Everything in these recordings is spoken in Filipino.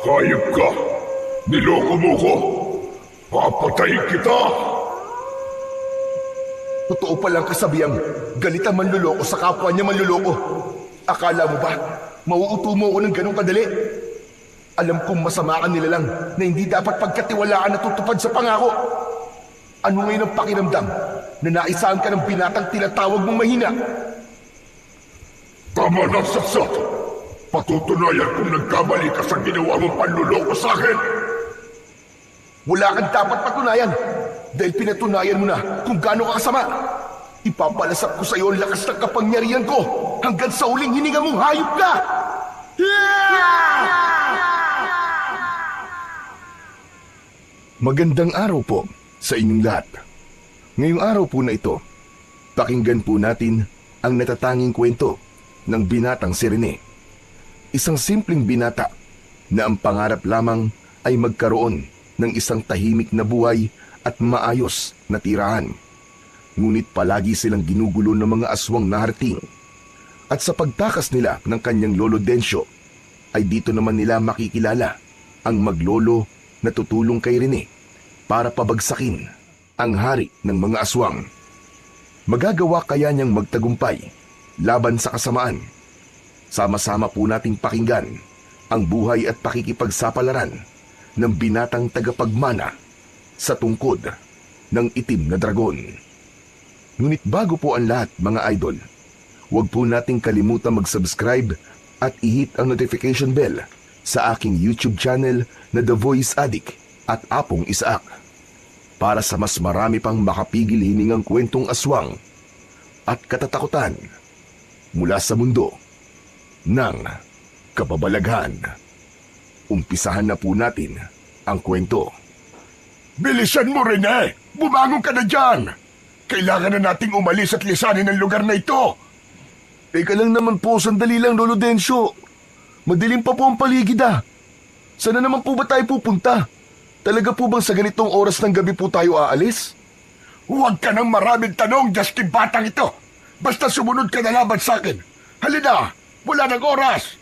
Hayop ka! Niloko mo ko! Papatayin kita! Totoo palang kasabihang galit ang manluloko sa kapwa niya manluloko. Akala mo ba, mauuto mo ako ng ganong kadali? Alam kong masama ka nila lang na hindi dapat pagkatiwalaan na tutupad sa pangako. Ano ngayon ang pakiramdam na naisahan ka ng binatang tinatawag mong mahina? Tama na, Saksak! Patutunayan kung nagkamali ka sa ginawa mong panluloko sa akin! Wala kang dapat patunayan dahil pinatunayan mo na kung gaano ka kasama. Ipapalasap ko sa iyo ang lakas ng kapangyarihan ko hanggang sa huling hininga mong hayop ka! Magandang araw po sa inyong lahat. Ngayong araw po na ito, pakinggan po natin ang natatanging kwento ng binatang si Rene. Isang simpleng binata na ang pangarap lamang ay magkaroon ng isang tahimik na buhay at maayos na tirahan. Ngunit palagi silang ginugulo ng mga aswang na harating. At sa pagtakas nila ng kanyang lolo Densyo, ay dito naman nila makikilala ang maglolo na tutulong kay Rene para pabagsakin ang hari ng mga aswang. Magagawa kaya niyang magtagumpay laban sa kasamaan? Sama-sama po nating pakinggan ang buhay at pakikipagsapalaran ng binatang tagapagmana sa tungkod ng itim na dragon. Ngunit bago po ang lahat, mga idol, huwag po nating kalimutan mag-subscribe at i-hit ang notification bell sa aking YouTube channel na The Voice Addict at Apong Isaak para sa mas marami pang makapigil hiningang kwentong aswang at katatakutan mula sa mundo ng kababalaghan. Umpisahan na po natin ang kwento. Bilisan mo, Rene! Bumangon ka na dyan! Kailangan na nating umalis at lisanin ang lugar na ito! Teka lang naman po, sandali lang, Lolo Densyo. Madilim pa po ang paligid ah. Sana naman po ba tayo pupunta? Talaga po bang sa ganitong oras ng gabi po tayo aalis? Huwag ka nang maraming tanong, Justin Batang ito! Basta sumunod ka na laban sa akin! Halina! Wala nang oras!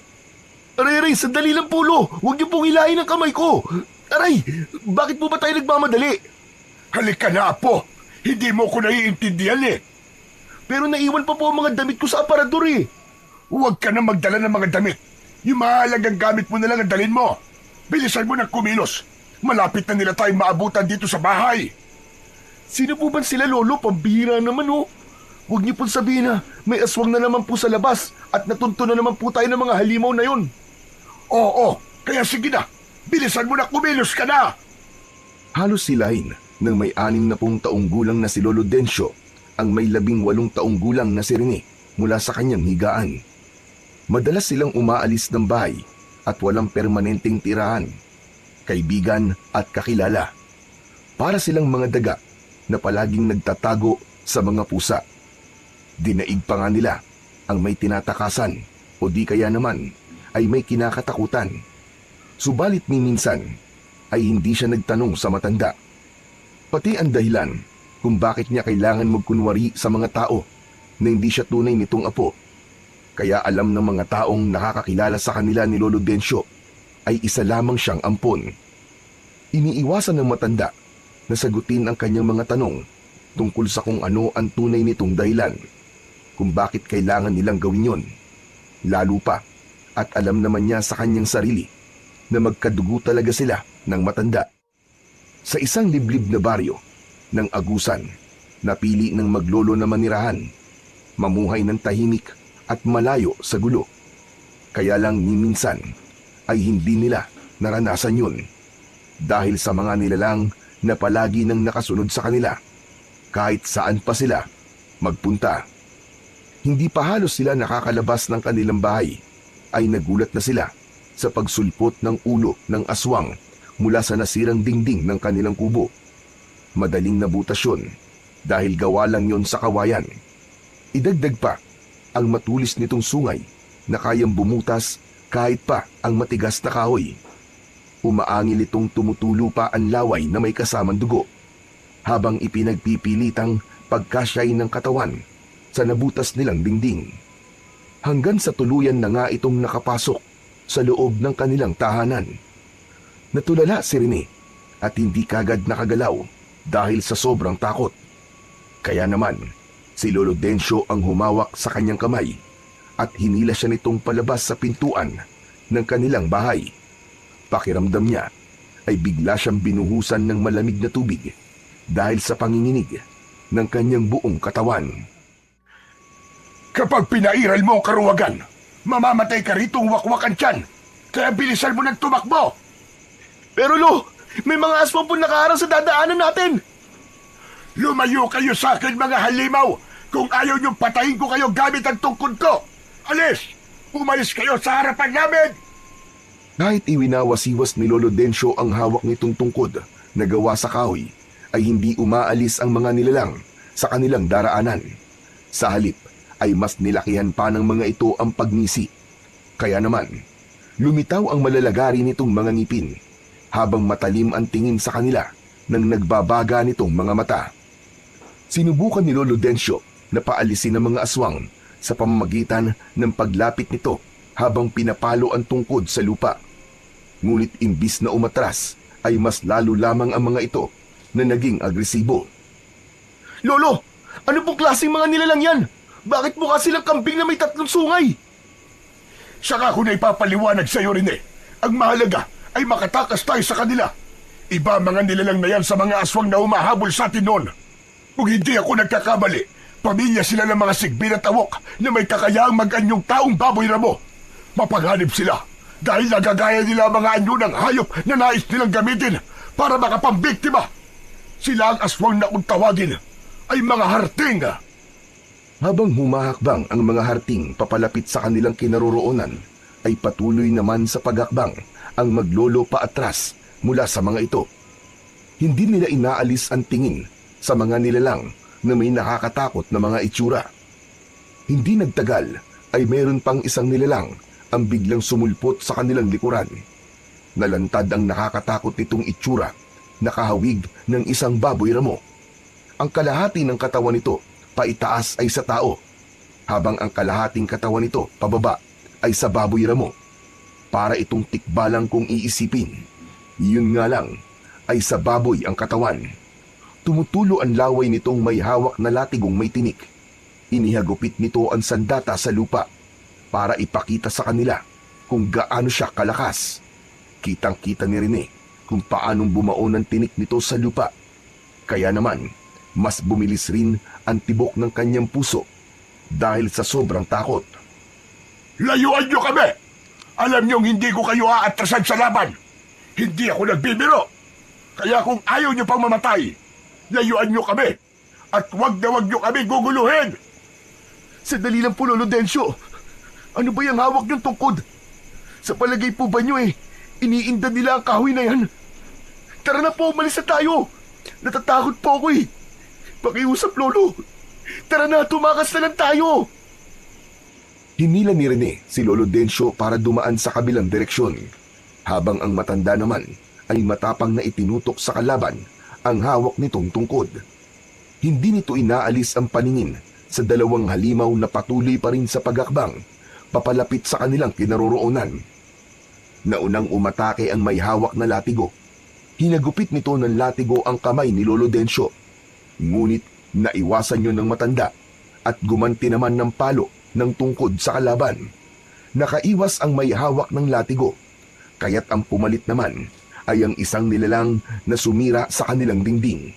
Aray, sandali lang po, Lo. Huwag niyo pong hilahin ang kamay ko. Aray, bakit po ba tayo nagmamadali? Halika na, Apo! Hindi mo ko naiintindihan eh! Pero naiwan pa po ang mga damit ko sa aparador eh. Huwag ka na magdala ng mga damit. Yung mahalagang gamit mo na lang ang dalhin mo. Bilisan mo na kumilos. Malapit na nila tayong maabutan dito sa bahay. Sino po ba sila, Lolo? Pambihira naman oh. Huwag niyo pong sabihin na may aswang na naman po sa labas at natunto na naman po tayo ng mga halimaw na yon. Oo, kaya sige na. Bilisan mo na kumilos ka na. Halos silahin ng may 60 taong gulang na si Lolo Densyo ang may 18 taong gulang na si Rene mula sa kanyang higaan. Madalas silang umaalis ng bahay at walang permanenteng tirahan, kaibigan at kakilala. Para silang mga daga na palaging nagtatago sa mga pusa. Dinaig pa nga nila ang may tinatakasan o di kaya naman ay may kinakatakutan. Subalit minsan ay hindi siya nagtanong sa matanda. Pati ang dahilan kung bakit niya kailangan magkunwari sa mga tao na hindi siya tunay nitong apo. Kaya alam ng mga taong nakakakilala sa kanila ni Lolo Densyo ay isa lamang siyang ampon. Iniiwasan ng matanda na sagutin ang kanyang mga tanong tungkol sa kung ano ang tunay nitong dahilan kung bakit kailangan nilang gawin yon. Lalo pa at alam naman niya sa kanyang sarili na magkadugo talaga sila ng matanda. Sa isang liblib na baryo ng Agusan, napili ng maglolo na manirahan, mamuhay ng tahimik at malayo sa gulo. Kaya lang minsan ay hindi nila naranasan yun dahil sa mga nilalang na palagi nang nakasunod sa kanila kahit saan pa sila magpunta. Hindi pa halos sila nakakalabas ng kanilang bahay ay nagulat na sila sa pagsulpot ng ulo ng aswang mula sa nasirang dingding ng kanilang kubo. Madaling nabutas yun dahil gawa lang yon sa kawayan. Idagdag pa ang matulis nitong sungay na kayang bumutas kahit pa ang matigas na kahoy. Umaangil itong tumutulo pa ang laway na may kasamang dugo habang ipinagpipilitang pagkasyay ng katawan sa nabutas nilang dingding. Hanggang sa tuluyan na nga itong nakapasok sa loob ng kanilang tahanan. Natulala si Rene at hindi kagad nakagalaw dahil sa sobrang takot. Kaya naman, si Lolo Densyo ang humawak sa kanyang kamay at hinila siya nitong palabas sa pintuan ng kanilang bahay. Pakiramdam niya ay bigla siyang binuhusan ng malamig na tubig dahil sa panginginig ng kanyang buong katawan. Kapag pinairal mo ang karuwagan, mamamatay ka ritong wakwakan tiyan. Kaya bilisan mo ng tumakbo. Pero Lo, may mga aswang po nakaharang sa dadaanan natin. Lumayo kayo sa akin, mga halimaw. Kung ayaw niyong patayin ko kayo gamit ang tungkod ko. Alis! Umalis kayo sa harapan namin! Kahit iwinawasiwas ni Lolo Densyo ang hawak nitong tungkod na gawa sa kahoy, ay hindi umaalis ang mga nilalang sa kanilang daraanan. Sa halip ay mas nilakihan pa ng mga ito ang pagngisi. Kaya naman, lumitaw ang malalagari nitong mga ngipin habang matalim ang tingin sa kanila nang nagbabaga nitong mga mata. Sinubukan ni Lolo Densyo na paalisin ang mga aswang sa pamamagitan ng paglapit nito habang pinapalo ang tungkod sa lupa. Ngunit imbis na umatras ay mas lalo lamang ang mga ito na naging agresibo. Lolo, ano pong klaseng mga nilalang yan? Bakit mukha silang kambing na may 3 sungay? Saka ko na ipapaliwanag sa iyo, Rene. Ang mahalaga ay makatakas tayo sa kanila. Iba mga nilalang na yan sa mga aswang na umahabol sa atin noon. Kung hindi ako nagkakamali, pamilya sila ng mga sigbin at awok na may kakayaang mag-anyong taong baboy ramo. Mapaghanib sila dahil nagagaya nila ang mga anyo ng hayop na nais nilang gamitin para makapambiktima. Sila ang aswang na kung tawagin ay mga harting. Habang humahakbang ang mga harting papalapit sa kanilang kinaroroonan, ay patuloy naman sa paghakbang ang maglolo paatras mula sa mga ito. Hindi nila inaalis ang tingin sa mga nilalang na may nakakatakot na mga itsura. Hindi nagtagal ay mayroon pang isang nilalang ang biglang sumulpot sa kanilang likuran. Nalantad ang nakakatakot nitong itsura, nakahawig ng isang baboy ramo. Ang kalahati ng katawan nito paitaas ay sa tao, habang ang kalahating katawan nito pababa ay sa baboy ramo. Para itong tikbalang kung iisipin, yun nga lang ay sa baboy ang katawan. Tumutulo ang laway nitong may hawak na latigong may tinik. Inihagupit nito ang sandata sa lupa para ipakita sa kanila kung gaano siya kalakas. Kitang-kita ni Rene kung paanong bumaon ang tinik nito sa lupa. Kaya naman, mas bumilis rin ang tibok ng kanyang puso dahil sa sobrang takot. Layuan niyo kami! Alam niyong hindi ko kayo aatrasan sa laban. Hindi ako nagbibiro. Kaya kung ayaw niyo pang mamatay, layuan niyo kami at wag niyo kami guguluhin. Sandali lang po, Lolo Densyo. Ano ba yung hawak niyong tungkod? Sa palagay po ba niyo iniinda nila ang kahoy na yan? Tara na po, umalis na tayo. Natatakot po ako Pakiusap, Lolo. Tara na, tumakas na lang tayo. Hinila ni Rene si Lolo Densyo para dumaan sa kabilang direksyon, habang ang matanda naman ay matapang na itinutok sa kalaban ang hawak nitong tungkod. Hindi nito inaalis ang paningin sa dalawang halimaw na patuloy pa rin sa paghakbang papalapit sa kanilang kinaroroonan. Naunang umatake ang may hawak na latigo. Hinagupit nito ng latigo ang kamay ni Lolo Densyo. Ngunit naiwasan yun ng matanda at gumanti naman ng palo ng tungkod sa kalaban. Nakaiwas ang may hawak ng latigo, kaya't ang pumalit naman ay ang isang nilalang na sumira sa kanilang dingding.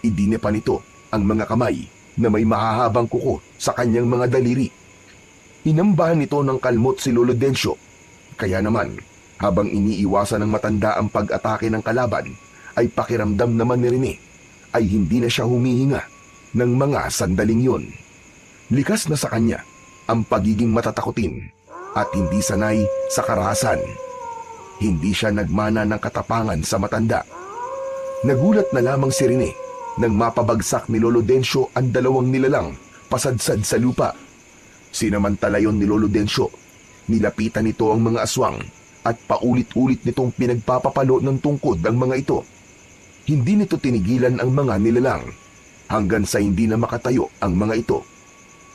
Idine pa nito ang mga kamay na may mahahabang kuko sa kanyang mga daliri. Inambahan nito ng kalmot si Lolo Densyo, kaya naman habang iniiwasan ng matanda ang pag-atake ng kalaban, ay pakiramdam naman ni Rene ay hindi na siya humihinga ng mga sandaling yon. Likas na sa kanya ang pagiging matatakutin at hindi sanay sa karahasan. Hindi siya nagmana ng katapangan sa matanda. Nagulat na lamang si Rene nang mapabagsak ni Lolo Densyo ang dalawang nilalang pasadsad sa lupa. Sinamantala yon ni Lolo Densyo. Nilapitan nito ang mga aswang at paulit-ulit nitong pinagpapapalo ng tungkod ang mga ito. Hindi nito tinigilan ang mga nilalang hanggang sa hindi na makatayo ang mga ito.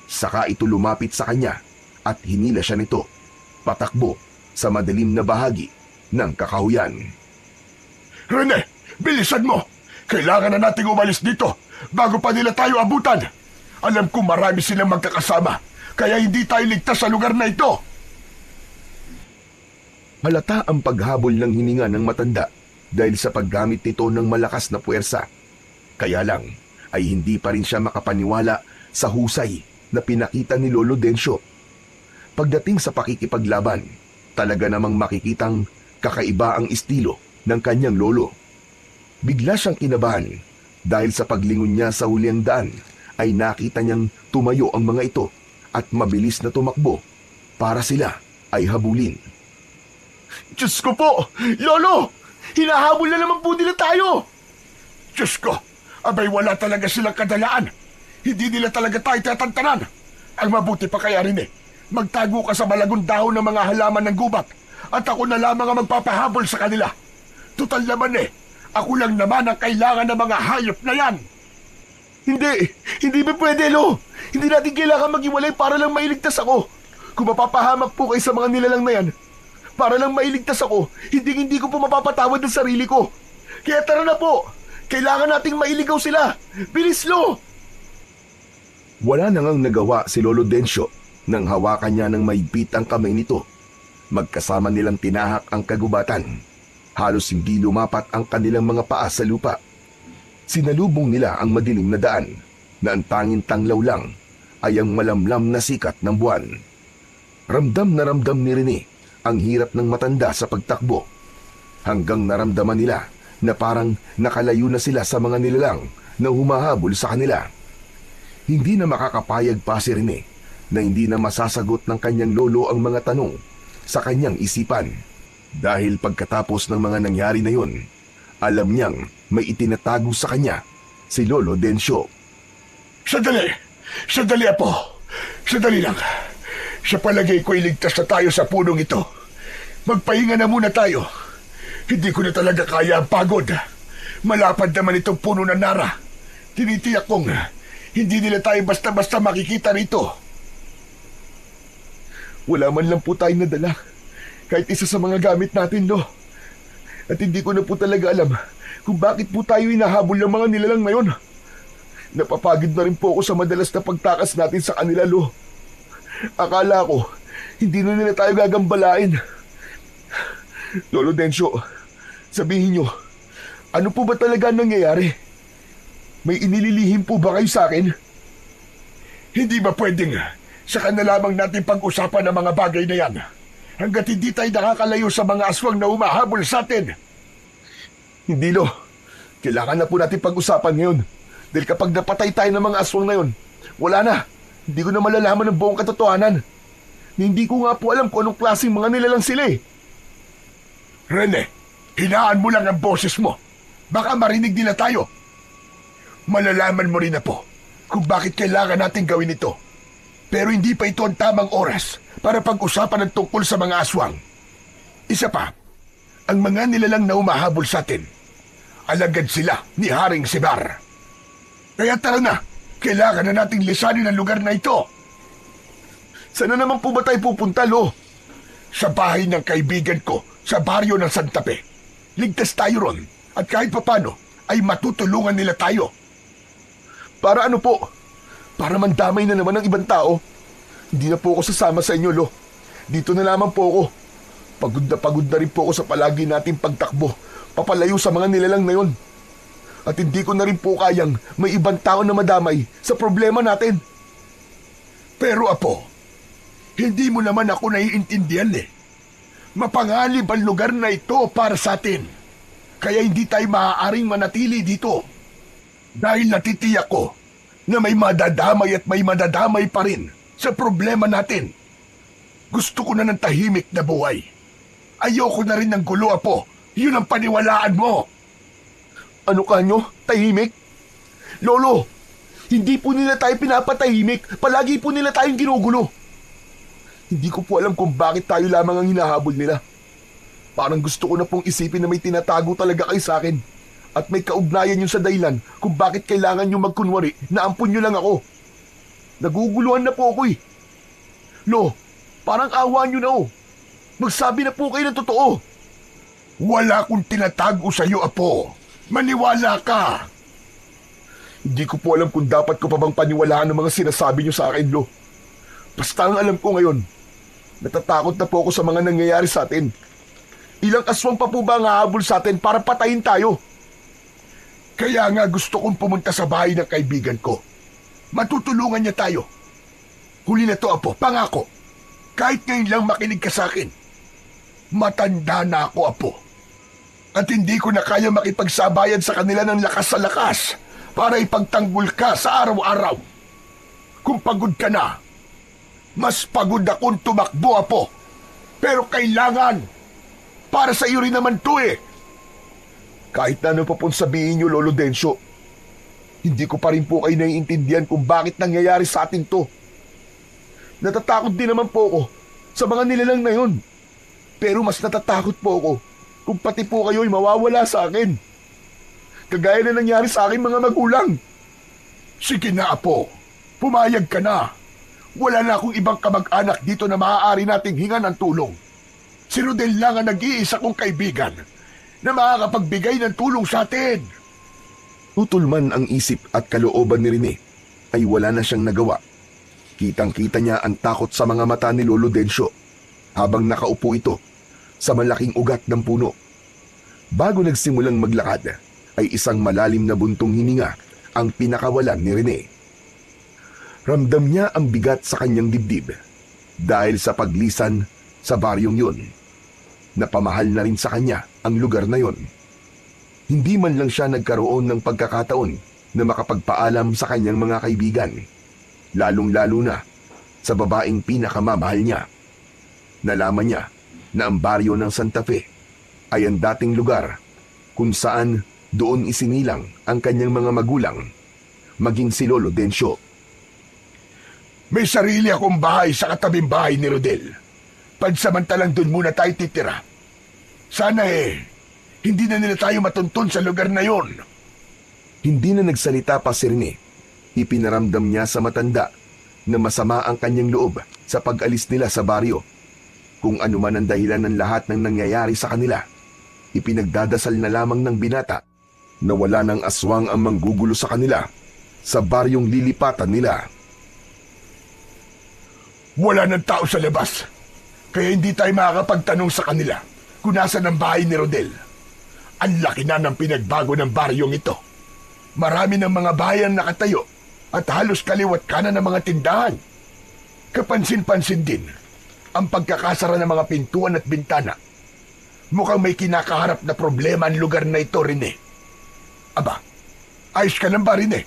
Saka ito lumapit sa kanya at hinila siya nito patakbo sa madilim na bahagi ng kakahuyan. Rene, bilisan mo! Kailangan na nating umalis dito bago pa nila tayo abutan. Alam ko marami silang magkakasama, kaya hindi tayo ligtas sa lugar na ito. Halata ang paghabol ng hininga ng matanda dahil sa paggamit nito ng malakas na puwersa. Kaya lang ay hindi pa rin siya makapaniwala sa husay na pinakita ni Lolo Densyo. Pagdating sa pakikipaglaban, talaga namang makikitang kakaiba ang estilo ng kanyang lolo. Bigla siyang kinabahan dahil sa paglingon niya sa huliang daan ay nakita niyang tumayo ang mga ito at mabilis na tumakbo para sila ay habulin. Diyos ko po! Lolo! Hinahabol na naman po nila tayo! Diyos ko, abay wala talaga silang kadalaan. Hindi nila talaga tayo tatantanan. Ang mabuti pa kaya rin magtago ka sa malagong dahon ng mga halaman ng gubat at ako na lamang ang magpapahabol sa kanila. Tutal naman ako lang naman ang kailangan ng mga hayop na yan. Hindi ba pwede, Lo? Hindi natin kailangan maghiwalay para lang mailigtas ako. Kung mapapahamak po kayo sa mga nilalang na yan, para lang mailigtas ako, hindi ko po mapapatawad ang sarili ko. Kaya tara na po! Kailangan nating mailigaw sila! Bilis, Lo! Wala na ngang nagawa si Lolo Densyo nang hawakan niya ng mahigpit ang kamay nito. Magkasama nilang tinahak ang kagubatan. Halos hindi lumapat ang kanilang mga paa sa lupa. Sinalubong nila ang madilim na daan na ang tanging tanglaw lang ay ang malamlam na sikat ng buwan. Ramdam na ramdam ni Rene ang hirap ng matanda sa pagtakbo. Hanggang naramdaman nila na parang nakalayo na sila sa mga nilalang na humahabol sa kanila. Hindi na makakapayag pa si Rene na hindi na masasagot ng kanyang lolo ang mga tanong sa kanyang isipan. Dahil pagkatapos ng mga nangyari na yun, alam niyang may itinatago sa kanya si Lolo Densyo. Sandali! Sandali, Apo! Sandali lang. Sa palagay ko iligtas na tayo sa punong ito. Magpahinga na muna tayo. Hindi ko na talaga kaya ang pagod. Malapad naman itong puno na nara. Tinitiyak kong hindi nila tayo basta-basta makikita rito. Wala man lang po tayong nadala. Kahit isa sa mga gamit natin, Lo. At hindi ko na po talaga alam kung bakit po tayo hinahabol ng mga nilalang ngayon. Napapagod na rin po ako sa madalas na pagtakas natin sa kanila, Lo. Akala ko, hindi na nila tayo gagambalain. Lolo Densyo, sabihin nyo, ano po ba talaga nangyayari? May inililihim po ba kayo sa akin? Hindi ba pwedeng saka na lamang natin pag-usapan ang mga bagay na yan? Hanggat hindi tayo nakakalayo sa mga aswang na humahabol sa atin. Hindi, Lo. Kailangan na po natin pag-usapan ngayon. Dahil kapag napatay tayo ng mga aswang na yun, wala na. Hindi ko na malalaman ang buong katotohanan. Hindi ko nga po alam kung anong klaseng mga nilalang sila eh. Rene, hinaan mo lang ang boses mo. Baka marinig nila tayo. Malalaman mo rin na po kung bakit kailangan natin gawin ito. Pero hindi pa ito ang tamang oras para pag-usapan ng tungkol sa mga aswang. Isa pa, ang mga nilalang na humahabol sa atin, alagad sila ni Haring Sibar. Kaya tara na, kailangan na nating lisanin ang lugar na ito. Sana naman po ba tayo pupunta, Lo? Sa bahay ng kaibigan ko sa baryo ng Santa Fe. Ligtas tayo ron at kahit papano ay matutulungan nila tayo. Para ano po? Para mandamay na naman ng ibang tao. Hindi na po ako sasama sa inyo, Lo. Dito na lamang po ako. Pagod na rin po ako sa palagi nating pagtakbo, papalayo sa mga nilalang na yon. At hindi ko na rin po kayang may ibang tao na madamay sa problema natin. Pero Apo, hindi mo naman ako naiintindihan eh. Mapanganib ang lugar na ito para sa atin. Kaya hindi tayo maaaring manatili dito. Dahil natitiyak ko na may madadamay at may madadamay pa rin sa problema natin. Gusto ko na ng tahimik na buhay. Ayoko na rin ng gulo, Apo. Yun ang paniwalaan mo. Ano kanyo? Tahimik? Lolo, hindi po nila tayo pinapatahimik. Palagi po nila tayong ginugulo. Hindi ko po alam kung bakit tayo lamang ang hinahabol nila. Parang gusto ko na pong isipin na may tinatago talaga kayo sa akin. At may kaugnayan yun sa dahilan kung bakit kailangan nyo magkunwari na ampun nyo lang ako. Naguguluhan na po ako eh. Lo, parang awa nyo na oh. Magsabi na po kayo ng totoo. Wala akong tinatago sa iyo, Apo. Maniwala ka. Hindi ko po alam kung dapat ko pa bang paniwalaan ang mga sinasabi niyo sa akin, Lo. Basta ang alam ko ngayon, natatakot na po ako sa mga nangyayari sa atin. Ilang aswang pa po ba ang hahabol sa atin para patayin tayo? Kaya nga gusto kong pumunta sa bahay ng kaibigan ko. Matutulungan niya tayo. Huli na to, Apo. Pangako. Kahit ngayon lang makinig ka sa akin. Matanda na ako, Apo. At hindi ko na kaya makipagsabayan sa kanila ng lakas sa lakas para ipagtanggol ka sa araw-araw. Kung pagod ka na, mas pagod akong tumakbo, Apo. Pero kailangan. Para sa iyo rin naman to eh. Kahit na ano pa pong sabihin niyo, Lolo Densyo, hindi ko pa rin po kayo naiintindihan kung bakit nangyayari sa atin to. Natatakot din naman po ako sa mga nilalang na yun. Pero mas natatakot po ako kung pati po kayo'y mawawala sa akin. Kagaya na nangyari sa akin mga magulang. Sige na, Apo. Pumayag ka na. Wala na akong ibang kamag-anak dito na maaari nating hingan ng tulong. Si Rodel lang ang nag-iisa kong kaibigan na makakapagbigay ng tulong sa atin. Tutol man ang isip at kalooban ni Rene, ay wala na siyang nagawa. Kitang-kita niya ang takot sa mga mata ni Lolo Densyo habang nakaupo ito sa malaking ugat ng puno. Bago nagsimulang maglakad, ay isang malalim na buntong hininga ang pinakawalan ni Rene. Ramdam niya ang bigat sa kanyang dibdib dahil sa paglisan sa baryong yun. Napamahal na rin sa kanya ang lugar na yon. Hindi man lang siya nagkaroon ng pagkakataon na makapagpaalam sa kanyang mga kaibigan, lalong-lalo na sa babaeng pinakamamahal niya. Nalaman niya na ang baryo ng Santa Fe ay ang dating lugar kung saan doon isinilang ang kanyang mga magulang, maging si Lolo Densyo. May sarili akong bahay sa katabing bahay ni Rodel. Pansamantalang doon muna tayo titira. Sana hindi na nila tayo matuntun sa lugar na yon. Hindi na nagsalita pa si Rene. Ipinaramdam niya sa matanda na masama ang kanyang loob sa pag-alis nila sa baryo. Kung ano man ang dahilan ng lahat ng nangyayari sa kanila, ipinagdadasal na lamang ng binata na wala ng aswang ang manggugulo sa kanila sa baryong lilipatan nila. Wala ng tao sa labas, kaya hindi tayo makakapagtanong sa kanila kung nasan ang bahay ni Rodel. Ang laki na ng pinagbago ng baryong ito. Marami ng mga bayan nakatayo at halos kaliwat kanan ng mga tindahan. Kapansin-pansin din ang pagkakasara ng mga pintuan at bintana. Mukhang may kinakaharap na problema ang lugar na ito, Rene. Aba, ayos ka lang ba, Rene?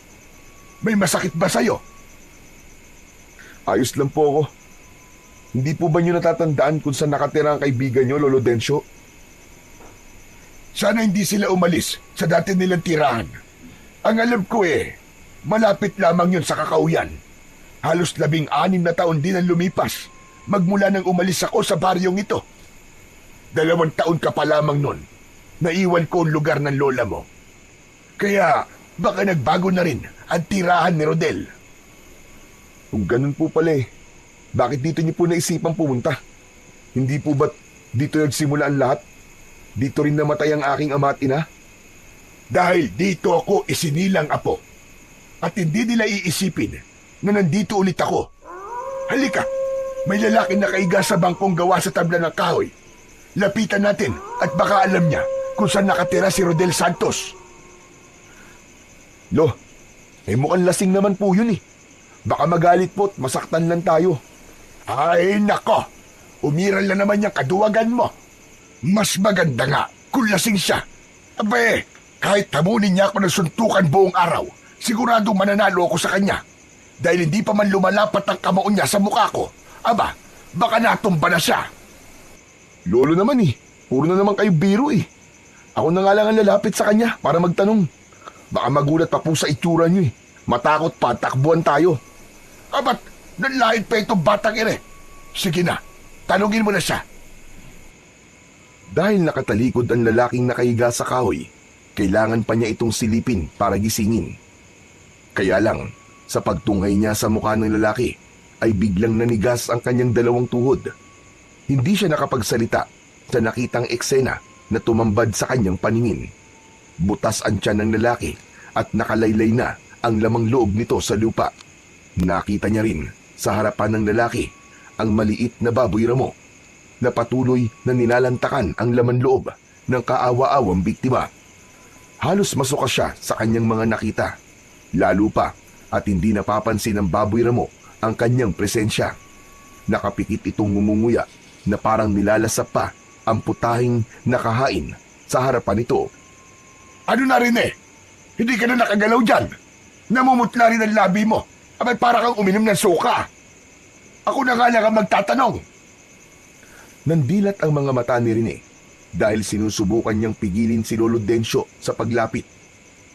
May masakit ba sa'yo? Ayos lang po ako. Hindi po ba niyo natatandaan kung saan nakatira ang kaibigan niyo, Lolo Densyo? Sana hindi sila umalis sa dati nilang tirahan. Ang alam ko malapit lamang yun sa kakauyan. Halos 16 na taon din ang lumipas magmula nang umalis ako sa baryong ito. 2 taon ka pa lamang nun. Naiwan ko ang lugar ng lola mo. Kaya baka nagbago na rin ang tirahan ni Rodel. Kung ganun po pala bakit dito niyo po naisipang pumunta? Hindi po ba't dito nagsimula ang lahat? Dito rin namatay ang aking ama at ina? Dahil dito ako isinilang, Apo. At hindi nila iisipin na nandito ulit ako. Halika, may lalaki na kaiga sa bangkong gawa sa tabla ng kahoy. Lapitan natin at baka alam niya kung saan nakatira si Rodel Santos. Lo, mukhang lasing naman po yun Baka magalit po at masaktan lang tayo. Ay nako, umiral na naman yung kaduwagan mo. Mas maganda nga kung lasing siya. Abe, kahit tamunin niya ako ng suntukan buong araw, sigurado mananalo ako sa kanya. Dahil hindi pa man lumalapat ang kamao niya sa mukha ko. Aba, baka natumba na siya. Lolo naman puro na naman kayo biro Ako na nga lang ang lalapit sa kanya para magtanong. Baka magulat pa po sa itsura niyo Matakot pa, takbuhan tayo. Abat, nanlait pa itong batang Sige na, tanungin mo na siya. Dahil nakatalikod ang lalaking nakahiga sa kahoy, kailangan pa niya itong silipin para gisingin. Kaya lang, sa pagtunghay niya sa mukha ng lalaki, ay biglang nanigas ang kanyang 2 tuhod. Hindi siya nakapagsalita sa nakitang eksena na tumambad sa kanyang paningin. Butas ang tiyan ng lalaki at nakalaylay na ang lamang loob nito sa lupa. Nakita niya rin sa harapan ng lalaki ang maliit na baboy ramo na patuloy na nilalantakan ang laman loob ng kaawa-awang biktima. Halos masuka siya sa kanyang mga nakita, lalo pa at hindi napapansin ng baboy ramo ang kanyang presensya. Nakapikit itong ngumunguya na parang nilalasap pa ang putahing nakahain sa harapan nito. Ano na rin eh? Hindi ka na nakagalaw dyan. Namumutla rin ang labi mo. Abay para kang uminom ng suka. Ako na nga lang ang magtatanong. Nandilat ang mga mata ni Rene dahil sinusubukan niyang pigilin si Lolo Densyo sa paglapit.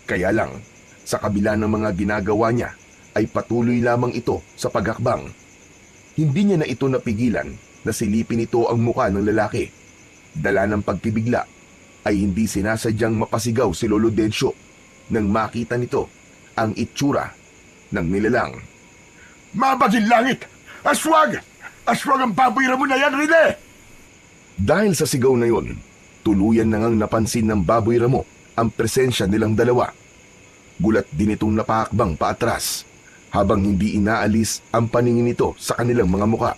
Kaya lang, sa kabila ng mga ginagawa niya, ay patuloy lamang ito sa paghakbang. Hindi niya na ito napigilan na silipin ito ang muka ng lalaki. Dala ng pagpibigla, ay hindi sinasadyang mapasigaw si Lolo Densyo nang makita nito ang itsura ng nilalang. Mabaging langit! Aswag! Aswag ang baboy ramo na yan, Rene! Dahil sa sigaw na yon, tuluyan na ngang napansin ng baboy ramo ang presensya nilang dalawa. Gulat din itong napahakbang paatras habang hindi inaalis ang paningin nito sa kanilang mga muka.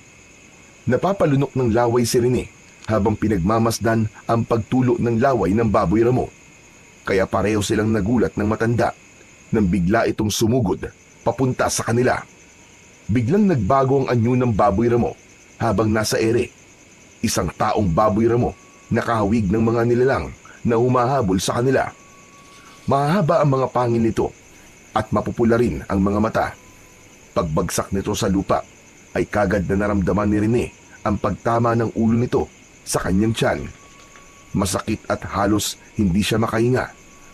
Napapalunok ng laway si Rene habang pinagmamasdan ang pagtulo ng laway ng baboy ramo. Kaya pareho silang nagulat ng matanda nang bigla itong sumugod papunta sa kanila. Biglang nagbago ang anyo ng baboy ramo habang nasa ere. Isang taong baboy ramo nakahawig ng mga nilalang na humahabol sa kanila. Mahahaba ang mga pangil nito at mapupula rin ang mga mata. Pagbagsak nito sa lupa ay kagad na naramdaman ni Rene ang pagtama ng ulo nito sa kanyang tiyan. Masakit at halos hindi siya makahinga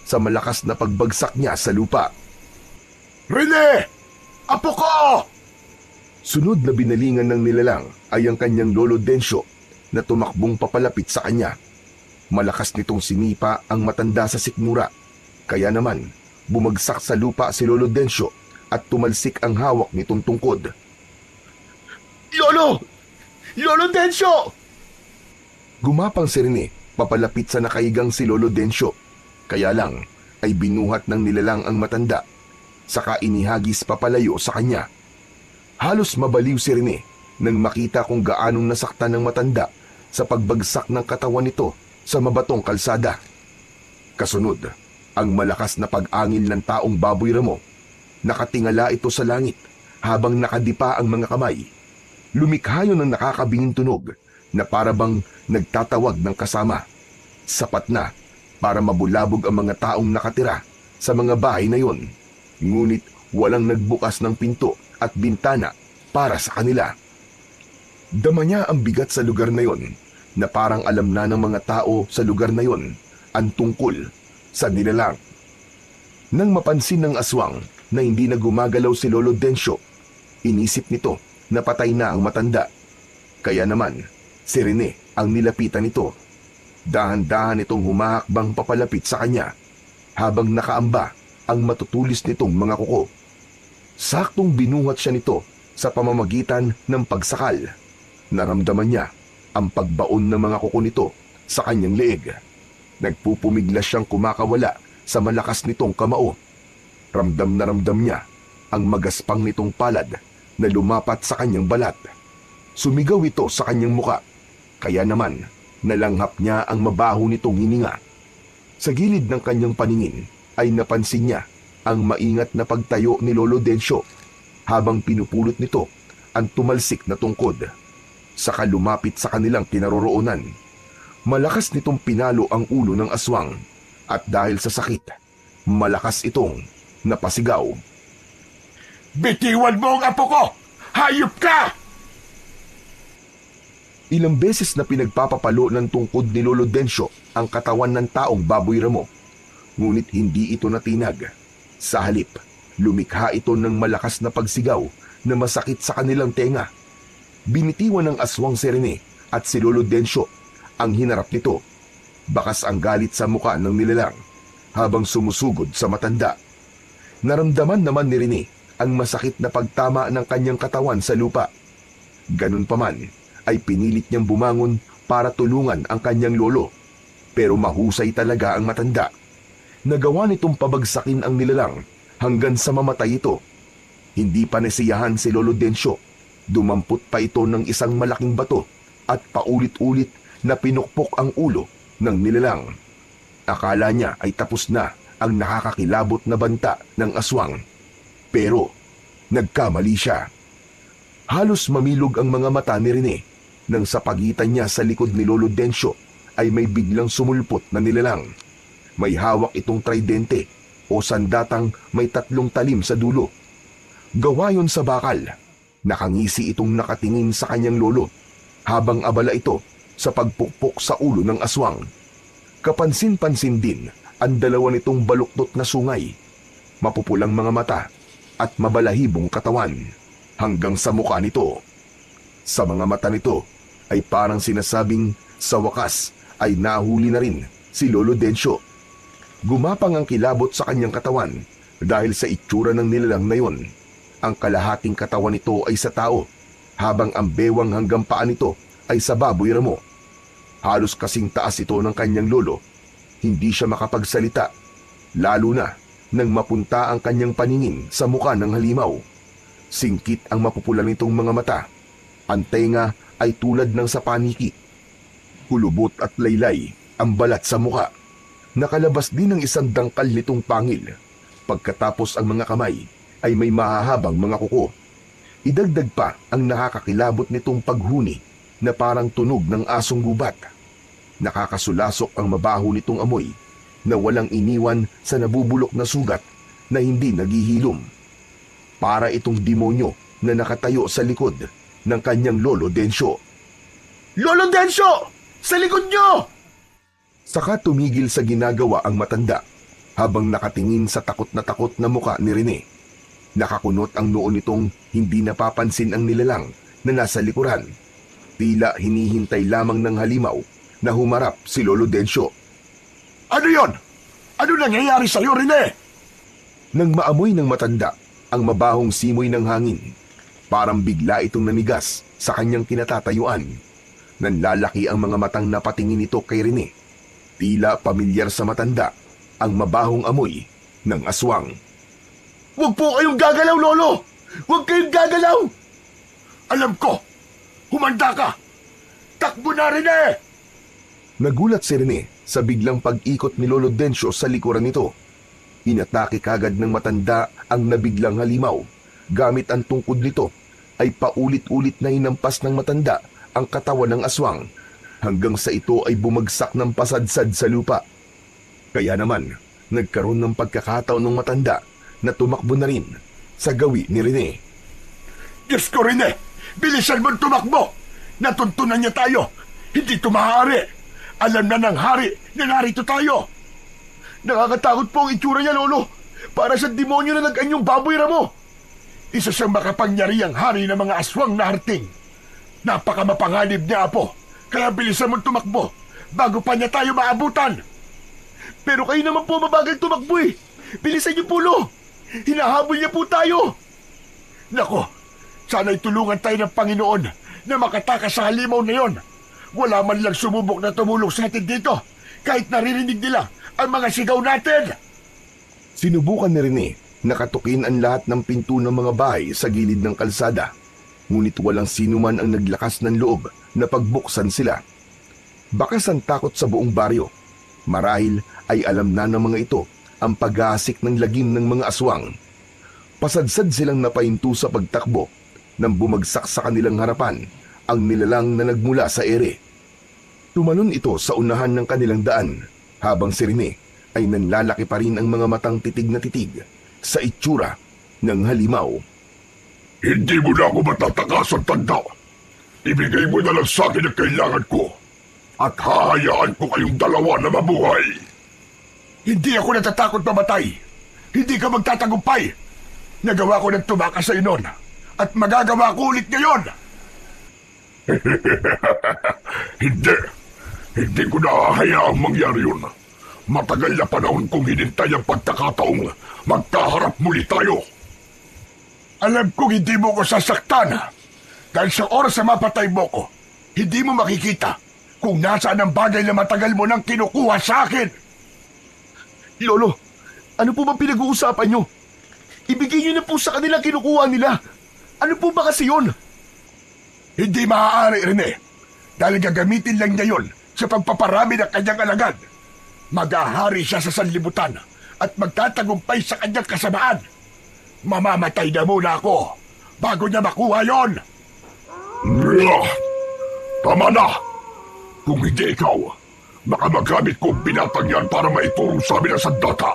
sa malakas na pagbagsak niya sa lupa. Rene! Apo ko! Sunod na binalingan ng nilalang ay ang kanyang Lolo Densyo na tumakbong papalapit sa kanya. Malakas nitong sinipa ang matanda sa sikmura. Kaya naman, bumagsak sa lupa si Lolo Densyo at tumalsik ang hawak nitong tungkod. Lolo! Lolo Densyo! Gumapang si Rene papalapit sa nakahigang si Lolo Densyo. Kaya lang ay binuhat ng nilalang ang matanda. Saka inihagis papalayo sa kanya. Halos mabaliw si Rene nang makita kung gaanong nasaktan ng matanda sa pagbagsak ng katawan nito sa mabatong kalsada. Kasunod, ang malakas na pag-angil ng taong baboy ramo. Nakatingala ito sa langit habang nakadipa ang mga kamay. Lumikha yun ng nakakabinging tunog na parabang nagtatawag ng kasama. Sapat na para mabulabog ang mga taong nakatira sa mga bahay na yon. Ngunit walang nagbukas ng pinto at bintana para sa kanila. Dama niya ang bigat sa lugar na yon na parang alam na ng mga tao sa lugar na yon ang tungkol sa nilalang. Nang mapansin ng aswang na hindi na gumagalaw si Lolo Densyo, inisip nito na patay na ang matanda. Kaya naman, si Rene ang nilapitan nito. Dahan-dahan itong humahakbang papalapit sa kanya habang nakaamba ang matutulis nitong mga kuko. Saktong binuhat siya nito sa pamamagitan ng pagsakal. Naramdaman niya ang pagbaon ng mga kuko nito sa kanyang leeg. Nagpupumiglas siyang kumakawala sa malakas nitong kamao. Ramdam na ramdam niya ang magaspang nitong palad na lumapat sa kanyang balat. Sumigaw ito sa kanyang muka, kaya naman nalanghap niya ang mabaho nitong hininga. Sa gilid ng kanyang paningin ay napansin niya ang maingat na pagtayo ni Lolo Densyo habang pinupulot nito ang tumalsik na tungkod. Saka lumapit sa kanilang kinaroroonan. Malakas nitong pinalo ang ulo ng aswang at dahil sa sakit, malakas itong napasigaw. Bitiwan mo ang apo ko! Hayop ka! Ilang beses na pinagpapapalo ng tungkod ni Lolo Densyo ang katawan ng taong baboy ramo. Ngunit hindi ito natinag. Sa halip, lumikha ito ng malakas na pagsigaw na masakit sa kanilang tenga. Binitiwan ng aswang si Rene at si Lolo Densyo ang hinarap nito. Bakas ang galit sa muka ng nilalang habang sumusugod sa matanda. Naramdaman naman ni Rene ang masakit na pagtama ng kanyang katawan sa lupa. Ganun pa man, ay pinilit niyang bumangon para tulungan ang kanyang lolo. Pero mahusay talaga ang matanda. Nagawa nitong pabagsakin ang nilalang hanggang sa mamatay ito. Hindi pa nasiyahan si Lolo Densyo. Dumampot pa ito ng isang malaking bato at paulit-ulit na pinukpok ang ulo ng nilalang. Akala niya ay tapos na ang nakakakilabot na banta ng aswang. Pero nagkamali siya. Halos mamilog ang mga mata ni Rene nang sa pagitan niya sa likod ni Lolo Densyo ay may biglang sumulpot na nilalang. May hawak itong tridente o sandatang may 3 talim sa dulo. Gawa yon sa bakal. Nakangisi itong nakatingin sa kanyang lolo habang abala ito sa pagpukpok sa ulo ng aswang. Kapansin-pansin din ang dalawa nitong baluktot na sungay, mapupulang mga mata at mabalahibong katawan hanggang sa mukha nito. Sa mga mata nito ay parang sinasabing sa wakas ay nahuli na rin si Lolo Densyo. Gumapang ang kilabot sa kanyang katawan dahil sa itsura ng nilalang na yon. Ang kalahating katawan nito ay sa tao, habang ang bewang hanggang paa nito ay sa baboy ramo. Halos kasing taas ito ng kanyang lolo. Hindi siya makapagsalita, lalo na nang mapunta ang kanyang paningin sa muka ng halimaw. Singkit ang mapupula nitong mga mata. Ang tenga ay tulad ng sa paniki. Kulubot at laylay ang balat sa muka. Nakalabas din ng isang dangkal nitong pangil. Pagkatapos ang mga kamay ay may mahahabang mga kuko. Idagdag pa ang nakakakilabot nitong paghuni na parang tunog ng asong gubat. Nakakasulasok ang mabaho nitong amoy na walang iniwan sa nabubulok na sugat na hindi naghihilom. Para itong demonyo na nakatayo sa likod ng kanyang Lolo Densyo. Lolo Densyo! Sa likod nyo! Saka tumigil sa ginagawa ang matanda habang nakatingin sa takot na muka ni Rene. Nakakunot ang noo nitong hindi napapansin ang nilalang na nasa likuran. Tila hinihintay lamang ng halimaw na humarap si Lolo Densyo. Ano yon? Ano nangyayari sa'yo, Rene? Nang maamoy ng matanda ang mabahong simoy ng hangin, parang bigla itong nanigas sa kanyang kinatatayuan. Nanlalaki ang mga matang napatingin ito kay Rene. Tila pamilyar sa matanda ang mabahong amoy ng aswang. Huwag po kayong gagalaw, Lolo! Huwag kayong gagalaw! Alam ko! Humanda ka! Takbo na, Rene! Nagulat si Rene sa biglang pag-ikot ni Lolo Densyo sa likuran nito. Inatake kagad ng matanda ang nabiglang halimaw. Gamit ang tungkod nito ay paulit-ulit na hinampas ng matanda ang katawan ng aswang hanggang sa ito ay bumagsak ng pasadsad sa lupa. Kaya naman, nagkaroon ng pagkakataon ng matanda na tumakbo na rin sa gawi ni Rene. Diyos ko, Rene! Bilisan mo'ng tumakbo! Natuntunan niya tayo! Hindi ito maaari! Alam na ng hari na narito tayo! Nakakatakot po ang itsura niya, Lolo. Para sa demonyo na nag-anyong baboy ramo. Isa siyang makapangyarihang hari ng mga aswang na harting. Napakamapanganib niya, Apo. Kaya bilisan mo'ng tumakbo bago pa niya tayo maabutan. Pero kayo naman po mabagal tumakbo eh. Bilisan niyo po, Lo. Hinahabol niya po tayo. Nako, sana'y tulungan tayo ng Panginoon na makatakas sa halimaw na yon. Wala man lang sumubok na tumulong sa atin dito, kahit naririnig nila ang mga sigaw natin. Sinubukan ni Rene na katukin ang lahat ng pinto ng mga bahay sa gilid ng kalsada. Ngunit walang sino man ang naglakas ng loob na pagbuksan sila. Bakas ang takot sa buong baryo. Marahil ay alam na ng mga ito ang paghahasik ng lagim ng mga aswang. Pasadsad silang napahinto sa pagtakbo nang bumagsak sa kanilang harapan ang nilalang na nagmula sa ere. Tumalon ito sa unahan ng kanilang daan habang si Rene ay nanlalaki pa rin ang mga matang titig na titig sa itsura ng halimaw. Hindi mo na ako matatakasan, tanda. Ibigay mo na lang sa akin ang kailangan ko at hahayaan ko kayong dalawa na mabuhay. Hindi ako natatakot mamatay. Hindi ka magtatagumpay. Nagawa ko ng tumakas sa inon at magagawa ko ulit ngayon. Hindi. Hindi ko nahahayaang mangyari yun. Matagal na panahon kong hinintay ang pagkakataong magkaharap muli tayo. Alam kong hindi mo ko sasaktan dahil sa oras na mapatay mo ko, hindi mo makikita kung nasaan ang bagay na matagal mo nang kinukuha sa akin. Lolo, ano po bang pinag-uusapan nyo? Ibigay nyo na po sa kanila kinukuha nila. Ano po ba kasi yun? Hindi maaari, Rene. Dahil gagamitin lang niya yon sa pagpaparami ng kanyang alagad. Mag-ahari siya sa sanlibutan at magtatagumpay sa kanyang kasamaan. Mamamatay na muna ako bago niya makuha yon. Tama na! Kung hindi ikaw, baka magamit ko ang binatang yan para maituro sa amin ang sandata.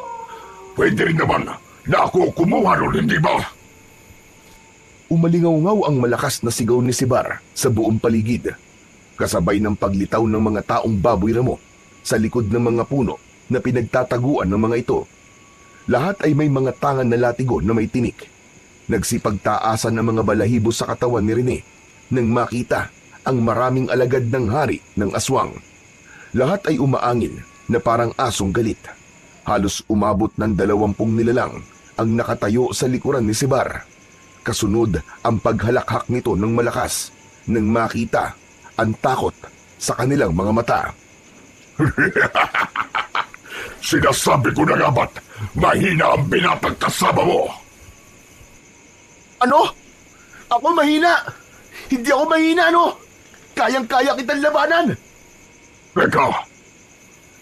Pwede rin naman na ako kumuha nun, hindi ba? Umalingaw-ngaw ang malakas na sigaw ni Sibar sa buong paligid, kasabay ng paglitaw ng mga taong baboy ramo sa likod ng mga puno na pinagtataguan ng mga ito. Lahat ay may mga tangan na latigo na may tinik. Nagsipagtaasan ng mga balahibo sa katawan ni Rene nang makita ang maraming alagad ng hari ng aswang. Lahat ay umaangin na parang asong galit. Halos umabot ng 20 nilalang ang nakatayo sa likuran ni Sibar. Kasunod ang paghalakhak nito ng malakas nang makita ang takot sa kanilang mga mata. Sinasabi ko na nga ba't mahina ang binatang kasama mo? Ano? Ako mahina? Hindi ako mahina, no? Kayang-kaya kitang labanan. Teka,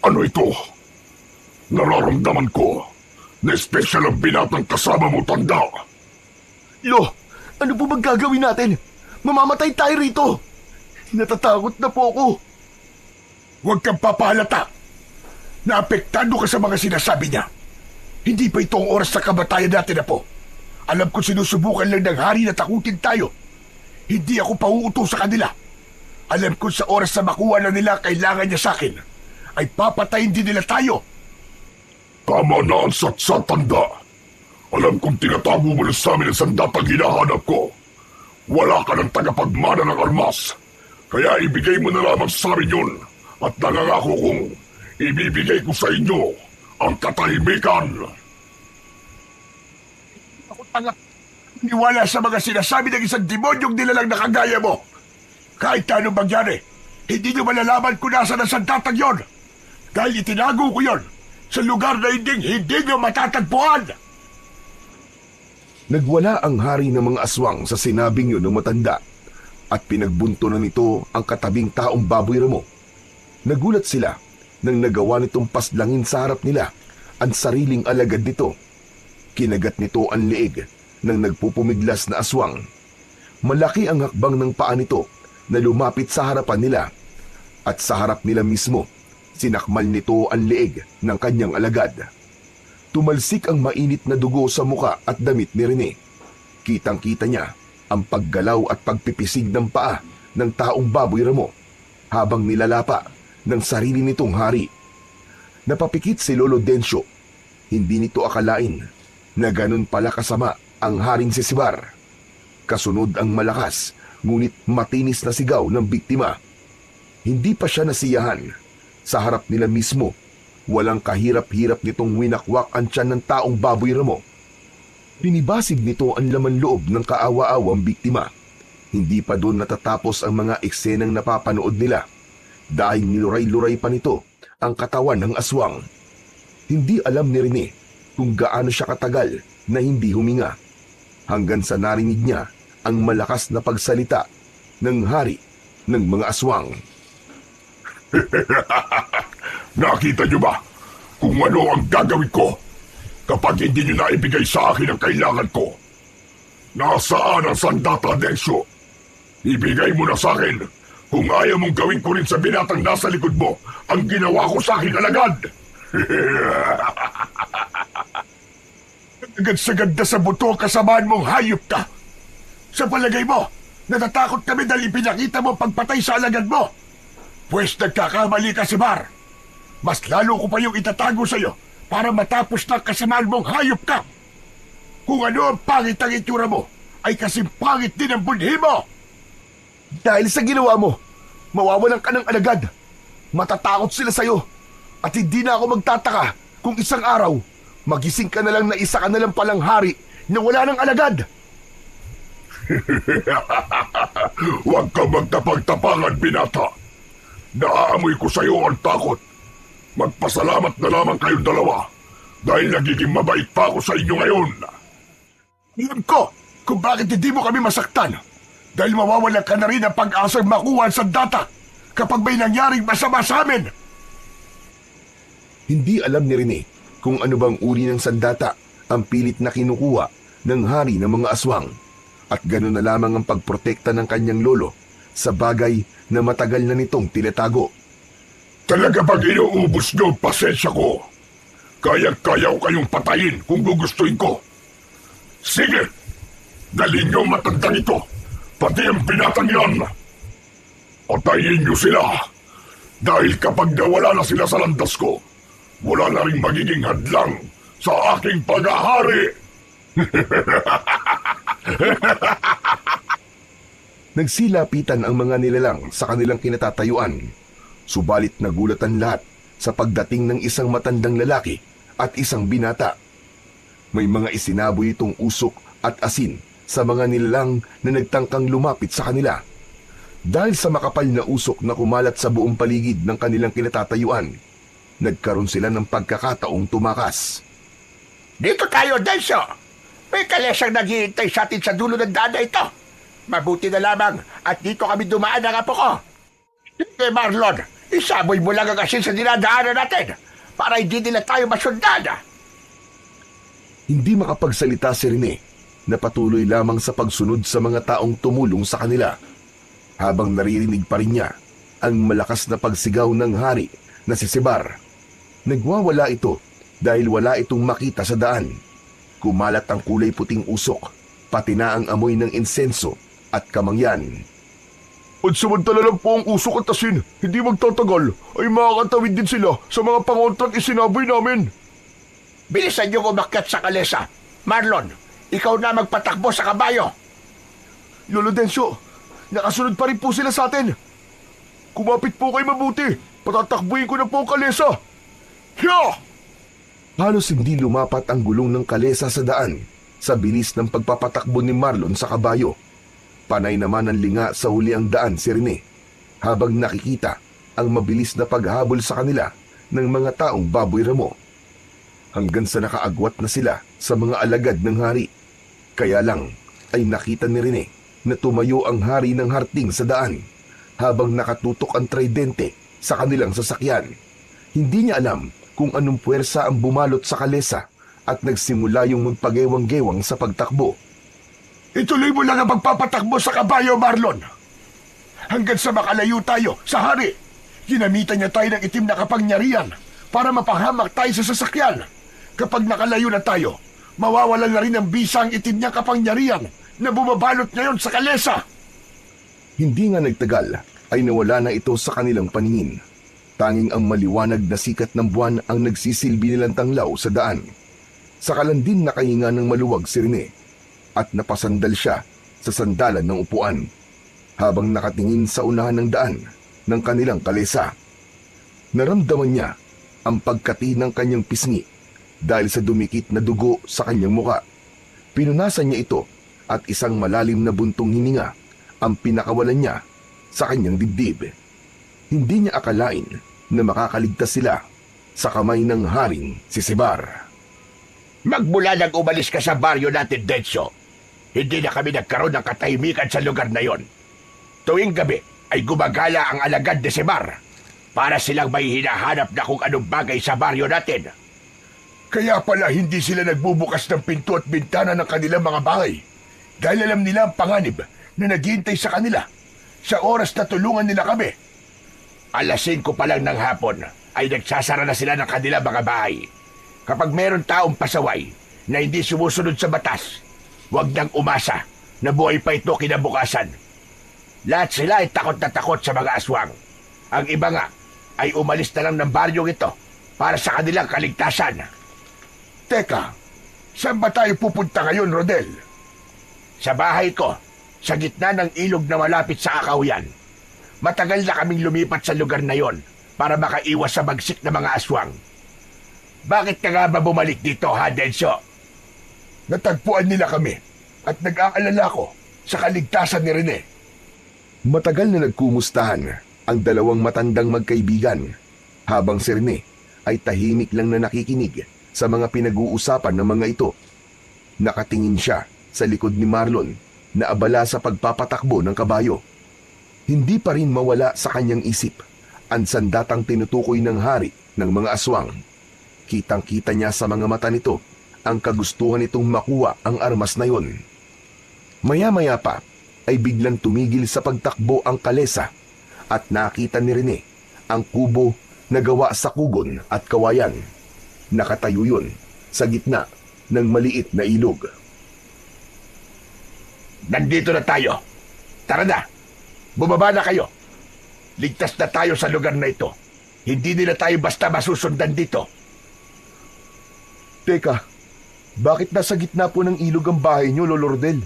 ano ito? Nararamdaman ko na espesyal ang binatang kasama mo, tanda. Lo, ano po bang gagawin natin? Mamamatay tayo rito. Natatakot na po ako. Huwag kang papahalata. Naapektado ka sa mga sinasabi niya. Hindi pa ito ang oras sa kamatayan natin na po. Alam ko sinusubukan lang ng hari na takutin tayo. Hindi ako pauuto sa kanila. Alam ko sa oras na makuha na nila kailangan niya sa akin, ay papatayin din nila tayo. Tama na ang satsa, tanda. Alam kong tinatago mo na sa amin ang sandatang hinahanap ko. Wala ka ng tagapagmana ng armas. Kaya ibigay mo na lamang sa amin yun. At nangangako kong ibibigay ko sa inyo ang katahimikan. Ako tanga. Niwala sa mga sinasabi ng isang demonyong nilalang na kagaya mo. Kahit ano mangyari, hindi nyo malalaman kung nasa ng sandatang yon. Dahil itinago ko yon sa lugar na hindi nyo matatagpuan. Nagwala ang hari ng mga aswang sa sinabing yun ng matanda at pinagbunto na nito ang katabing taong baboy ramo. Nagulat sila nang nagawa nitong paslangin sa harap nila ang sariling alagad nito. Kinagat nito ang leeg ng nagpupumiglas na aswang. Malaki ang hakbang ng paa nito na lumapit sa harapan nila at sa harap nila mismo, sinakmal nito ang leeg ng kanyang alagad. Tumalsik ang mainit na dugo sa muka at damit ni Rene. Kitang-kita niya ang paggalaw at pagpipisig ng paa ng taong baboy ramo habang nilalapa ng sarili nitong hari. Napapikit si Lolo Densyo. Hindi nito akalain na ganun pala kasama ang haring si Sibar. Kasunod ang malakas ngunit matinis na sigaw ng biktima. Hindi pa siya nasiyahan. Sa harap nila mismo, walang kahirap-hirap nitong winakwak ang tiyan ng taong baboy ramo. Binibasig nito ang laman loob ng kaawa-awang biktima. Hindi pa doon natatapos ang mga eksenang napapanood nila dahil niluray-luray pa nito ang katawan ng aswang. Hindi alam ni Rene kung gaano siya katagal na hindi huminga hanggang sa narinig niya ang malakas na pagsalita ng hari ng mga aswang. Nakita niyo ba kung ano ang gagawin ko kapag hindi niyo naibigay sa akin ang kailangan ko? Nasaan ang sandata, Densyo? Ibigay mo na sa akin kung ayaw mong gawin ko rin sa binatang nasa likod mo ang ginawa ko sa akin alagad. Agad-sagad na sa buto kasamaan mong hayop ka. Sa palagay mo, natatakot kami dahil ipinakita mo pagpatay sa alagad mo. Pwes nagkakamali ka, Sibar. Mas lalo ko pa yung itatago sa'yo para matapos na kasamaan mong hayop ka. Kung ano ang pangit ang itsura mo, ay kasing pangit din ang bunhi mo. Dahil sa ginawa mo, mawawalan ka ng alagad. Matatakot sila sa'yo. At hindi na ako magtataka kung isang araw, magising ka na lang na isa ka na lang palang hari na wala ng alagad. Huwag kang magtapag-tapangan, binata. Naaamoy ko sa iyo ang takot. Magpasalamat na lamang kayong dalawa dahil nagiging mabait pa ako sa inyo ngayon. Alam ko kung bakit hindi mo kami masaktan. Dahil mawawalan ka na rin ang pag-asang makuha sa data kapag may nangyaring masama sa amin. Hindi alam ni Rene kung ano bang uri ng sandata ang pilit na kinukuha ng hari ng mga aswang at gano'n na lamang ang pagprotekta ng kanyang lolo sa bagay na matagal na nitong tinatago. Talaga bang inuubos niyo ang pasensya ko? Kaya-kaya ko kayong patayin kung gugustuhin ko. Sige, dalhin niyo ang matandang ito, pati ang binatang yan. Patayin niyo sila. Dahil kapag nawala na sila sa landas ko, wala na rin magiging hadlang sa aking paghahari. Nagsilapitan ang mga nilalang sa kanilang kinatatayuan. Subalit nagulat ang lahat sa pagdating ng isang matandang lalaki at isang binata. May mga isinaboy itong usok at asin sa mga nilalang na nagtangkang lumapit sa kanila. Dahil sa makapal na usok na kumalat sa buong paligid ng kanilang kinatatayuan, nagkaroon sila ng pagkakataong tumakas. Dito tayo, Densyo! May kalesang naghihintay sa atin sa dulo ng daan na ito. Mabuti na lamang at dito kami dumaan ng apo ko. Sige, Marlon, isaboy mo lang ang asin sa dinadaanan natin para hindi nila tayo masundan. Hindi makapagsalita si Rene na patuloy lamang sa pagsunod sa mga taong tumulong sa kanila. Habang naririnig pa rin niya ang malakas na pagsigaw ng hari na si Sebar. Nagwawala ito dahil wala itong makita sa daan. Kumalat ang kulay puting usok, pati na ang amoy ng insenso at kamangyan. At samantala lang po ang usok at asin, hindi magtatagal ay makakatawid din sila sa mga pangontrang isinaboy namin. Bilisan niyo umakyat sa kalesa. Marlon, ikaw na magpatakbo sa kabayo. Lolo Densyo, nakasunod pa rin po sila sa atin. Kumapit po kayo mabuti, patatakbuhin ko na po ang kalesa. Hiya! Halos hindi lumapat ang gulong ng kalesa sa daan sa bilis ng pagpapatakbo ni Marlon sa kabayo. Panay naman ang linga sa huli ang daan si Rene habang nakikita ang mabilis na paghabol sa kanila ng mga taong baboy ramo. Hanggang sa nakaagwat na sila sa mga alagad ng hari. Kaya lang ay nakita ni Rene na tumayo ang hari ng harting sa daan habang nakatutok ang tridente sa kanilang sasakyan. Hindi niya alam kung anong puwersa ang bumalot sa kalesa at nagsimula yung magpagewang-gewang sa pagtakbo. Ituloy mo lang ang pagpapatakbo sa kabayo, Marlon. Hanggang sa makalayo tayo sa hari. Ginamitan niya tayo ng itim na kapangyarihan para mapahamak tayo sa sasakyan. Kapag nakalayo na tayo, mawawalan na rin ang bisa ang itim niya kapangyarihan na bumabalot ngayon sa kalesa. Hindi nga nagtagal ay nawala na ito sa kanilang paningin. Tanging ang maliwanag na sikat ng buwan ang nagsisilbi nilang tanglaw sa daan. Sakalan din nakahinga ng maluwag si Rene at napasandal siya sa sandalan ng upuan habang nakatingin sa unahan ng daan ng kanilang kalesa. Naramdaman niya ang pagkati ng kanyang pisngi dahil sa dumikit na dugo sa kanyang muka. Pinunasan niya ito at isang malalim na buntong hininga ang pinakawalan niya sa kanyang dibdib. Hindi niya akalain na makakaligtas sila sa kamay ng haring si Sebar. Magmula nang umalis ka sa baryo natin, Densyo, hindi na kami nagkaroon ng katahimikan sa lugar na yon. Tuwing gabi ay gumagala ang alagad de Sebar para silang may hinahanap na kung anong bagay sa baryo natin. Kaya pala hindi sila nagbubukas ng pinto at bintana ng kanilang mga bahay dahil alam nila ang panganib na naghihintay sa kanila sa oras na tulungan nila kami. Alas 5 pa lang ng hapon ay nagsasara na sila ng kanilang mga bahay. Kapag meron taong pasaway na hindi sumusunod sa batas, huwag nang umasa na buhay pa ito kinabukasan. Lahat sila ay takot na takot sa mga aswang. Ang iba nga ay umalis na lang ng baryong ito para sa kanilang kaligtasan. Teka, saan ba tayo pupunta ngayon, Rodel? Sa bahay ko, sa gitna ng ilog na malapit sa Akahuyan. Matagal na kaming lumipat sa lugar na yon para makaiwas sa bagsik na mga aswang. Bakit ka nga ba bumalik dito, ha, Densyo? Natagpuan nila kami at nag-aalala ko sa kaligtasan ni Rene. Matagal na nagkumustahan ang dalawang matandang magkaibigan, habang si Rene ay tahimik lang na nakikinig sa mga pinag-uusapan ng mga ito. Nakatingin siya sa likod ni Marlon na abala sa pagpapatakbo ng kabayo. Hindi pa rin mawala sa kanyang isip ang sandatang tinutukoy ng hari ng mga aswang. Kitang-kita niya sa mga mata nito ang kagustuhan nitong makuha ang armas na yon. Maya-maya pa ay biglang tumigil sa pagtakbo ang kalesa at nakita ni Rene ang kubo na gawa sa kugon at kawayan. Nakatayo yun sa gitna ng maliit na ilog. Nandito na tayo. Tara na. Bumaba na kayo. Ligtas na tayo sa lugar na ito. Hindi nila tayo basta masusundan dito. Teka, bakit nasa gitna po ng ilog ang bahay niyo, Lolo Rodel?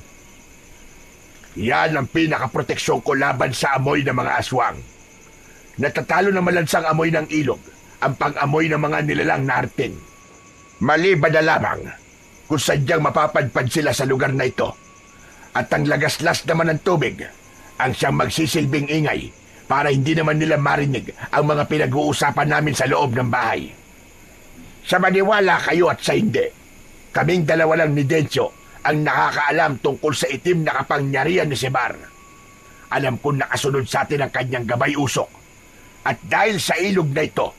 Yan ang pinakaproteksyon ko laban sa amoy ng mga aswang. Natatalo ng malansang amoy ng ilog ang pang-amoy ng mga nilalang na harting. Maliban na lamang kung sadyang mapapadpad sila sa lugar na ito. At ang lagaslas naman ng tubig ang siyang magsisilbing ingay para hindi naman nila marinig ang mga pinag-uusapan namin sa loob ng bahay. Sa maniwala kayo at sa hindi, kaming dalawa lang ni Dencio ang nakakaalam tungkol sa itim na kapangyarihan ni Sebar. Alam kong nakasunod sa atin ang kanyang gabay-usok. At dahil sa ilog na ito,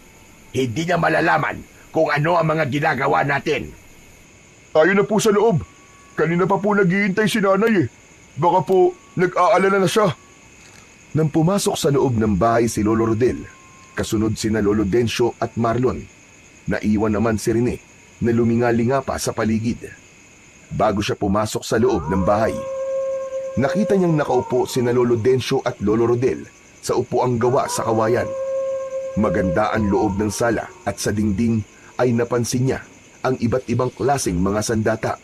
hindi niya malalaman kung ano ang mga ginagawa natin. Tayo na po sa loob. Kanina pa po naghihintay si nanay eh. Baka po nag-aalala na siya. Nang pumasok sa loob ng bahay si Lolo Rodel, kasunod sina Lolo Dencio at Marlon, naiwan naman si Rene na lumingalinga pa sa paligid. Bago siya pumasok sa loob ng bahay, nakita niyang nakaupo sina Lolo Dencio at Lolo Rodel sa upuang gawa sa kawayan. Maganda ang loob ng sala at sa dingding ay napansin niya ang iba't ibang klaseng mga sandata.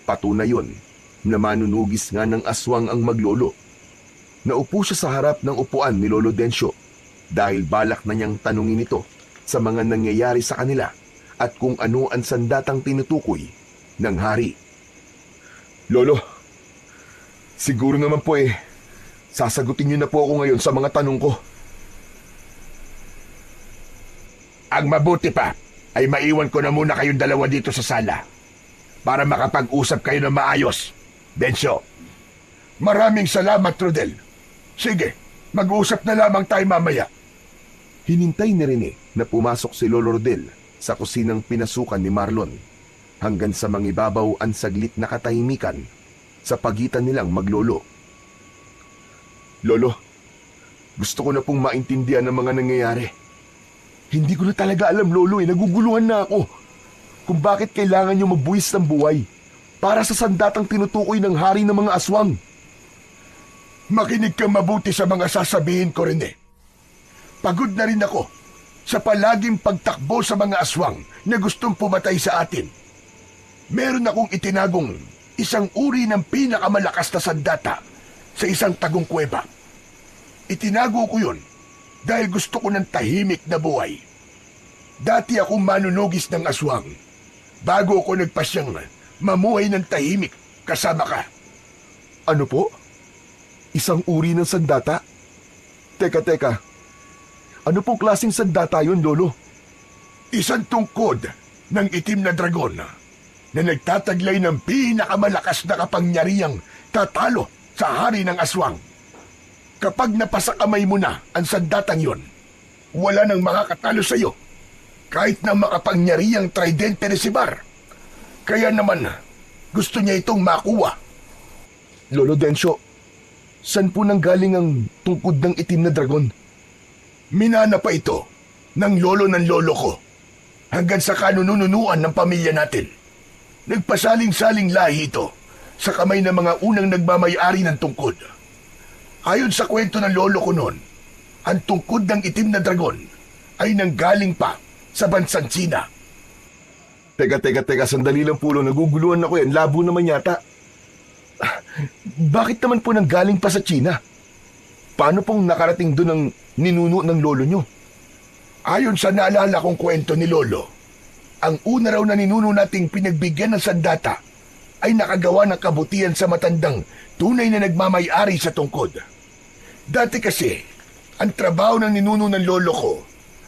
Patunay yon na manunugis nga ng aswang ang maglolo. Naupo siya sa harap ng upuan ni Lolo Dencio dahil balak na niyang tanungin ito sa mga nangyayari sa kanila at kung ano ang sandatang tinutukoy ng hari. Lolo, siguro naman po sasagutin niyo na po ako ngayon sa mga tanong ko. Ang mabuti pa ay maiwan ko na muna kayong dalawa dito sa sala para makapag-usap kayo ng maayos. Dencio. Maraming salamat, Rodel. Sige, mag-uusap na lamang tayo mamaya. Hinintay ni Rene na pumasok si Lolo Rodel sa kusinang pinasukan ni Marlon hanggang sa mangibabaw ang saglit na katahimikan sa pagitan nilang maglolo. Lolo, gusto ko na pong maintindihan ang mga nangyayari. Hindi ko na talaga alam, Lolo, naguguluhan na ako kung bakit kailangan niyo magbuwis ng buhay para sa sandatang tinutukoy ng hari ng mga aswang. Makinig kang mabuti sa mga sasabihin ko, Rene. Pagod na rin ako sa palaging pagtakbo sa mga aswang na gustong pumatay sa atin. Meron akong itinagong isang uri ng pinakamalakas na sandata sa isang tagong kuweba. Itinago ko yun dahil gusto ko ng tahimik na buhay. Dati akong manunugis ng aswang bago ako nagpasyang mamuhay ng tahimik kasama ka. Ano po? Isang uri ng sandata? Teka. Ano pong klaseng sandata yun, Lolo? Isang tungkod ng itim na dragon na nagtataglay ng pinakamalakas na kapangyarihang tatalo sa hari ng aswang. Kapag napasakamay mo na ang sandatang yon, wala nang makakatalo sa iyo, kahit na makapangyarihang tridente ni Sebar. Kaya naman, gusto niya itong makuha. Lolo Dencio, saan po nanggaling ang tungkod ng itim na dragon? Minana pa ito ng lolo ko hanggang sa kanununuan ng pamilya natin. Nagpasaling-saling lahi ito sa kamay ng mga unang nagmamay-ari ng tungkod. Ayon sa kwento ng lolo ko noon, ang tungkod ng itim na dragon ay nanggaling pa sa bansang China. Teka, sandali lang po, naguguluhan ako yan. Labo naman yata. Bakit naman po nanggaling pa sa China? Paano pong nakarating doon ang ninuno ng lolo nyo? Ayon sa naalala kong kwento ni lolo, ang una raw na ninuno nating pinagbigyan ng sandata ay nakagawa ng kabutihan sa matandang tunay na nagmamay-ari sa tungkod. Dati kasi, Ang trabaho ng ninuno ng lolo ko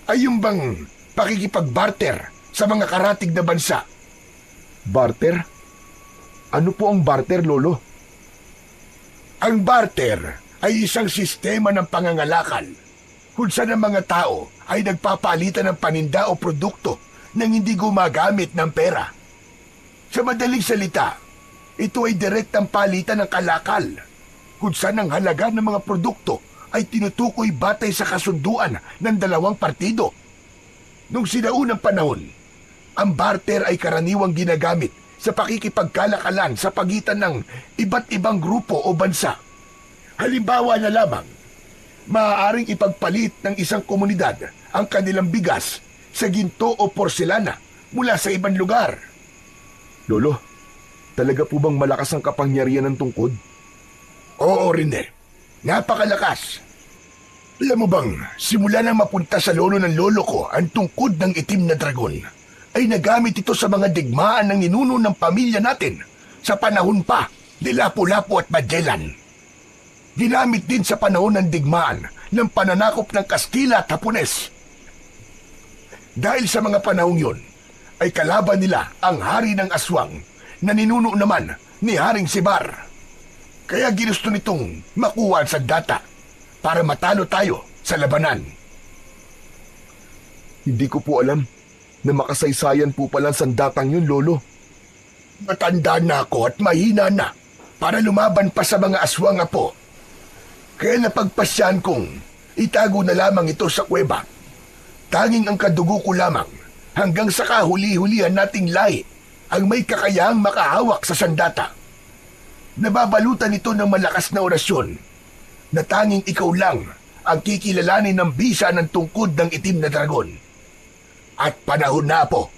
ay yung bang pakikipag-barter sa mga karatig na bansa. Barter? Ano po ang barter, Lolo? Ang barter ay isang sistema ng pangangalakal kung saan ang mga tao ay nagpapalitan ng paninda o produkto nang hindi gumagamit ng pera. Sa madaling salita, ito ay direktang palitan ng kalakal kung saan ang halaga ng mga produkto ay tinutukoy batay sa kasunduan ng dalawang partido. Nung sinaunang panahon, ang barter ay karaniwang ginagamit sa pakikipagkalakalan sa pagitan ng iba't ibang grupo o bansa. Halimbawa na lamang, maaaring ipagpalit ng isang komunidad ang kanilang bigas sa ginto o porselana mula sa ibang lugar. Lolo, talaga po bang malakas ang kapangyarihan ng tungkod? Oo, Rene. Napakalakas. Alam mo bang, simula nang mapunta sa lolo ng lolo ko ang tungkod ng itim na dragon, ay nagamit ito sa mga digmaan ng ninuno ng pamilya natin sa panahon pa ni Lapu-Lapu at Magellan. Ginamit din sa panahon ng digmaan ng pananakop ng Kastila at Hapones. Dahil sa mga panahong yon, ay kalaban nila ang hari ng aswang na ninuno naman ni Haring Sibar. Kaya ginusto nitong makuha ang sandata para matalo tayo sa labanan. Hindi ko po alam na makasaysayan po pala ang sandatang yun, Lolo. Matanda na ako at mahina na para lumaban pa sa mga aswang apo. Kaya napagpasyan kong itago na lamang ito sa kuweba. Tanging ang kadugo ko lamang hanggang sa kahuli-hulihan nating lahi ang may kakayahang makahawak sa sandata. Nababalutan ito ng malakas na orasyon na tanging ikaw lang ang kikilalanin ng bisa ng tungkod ng itim na dragon. At panahon na po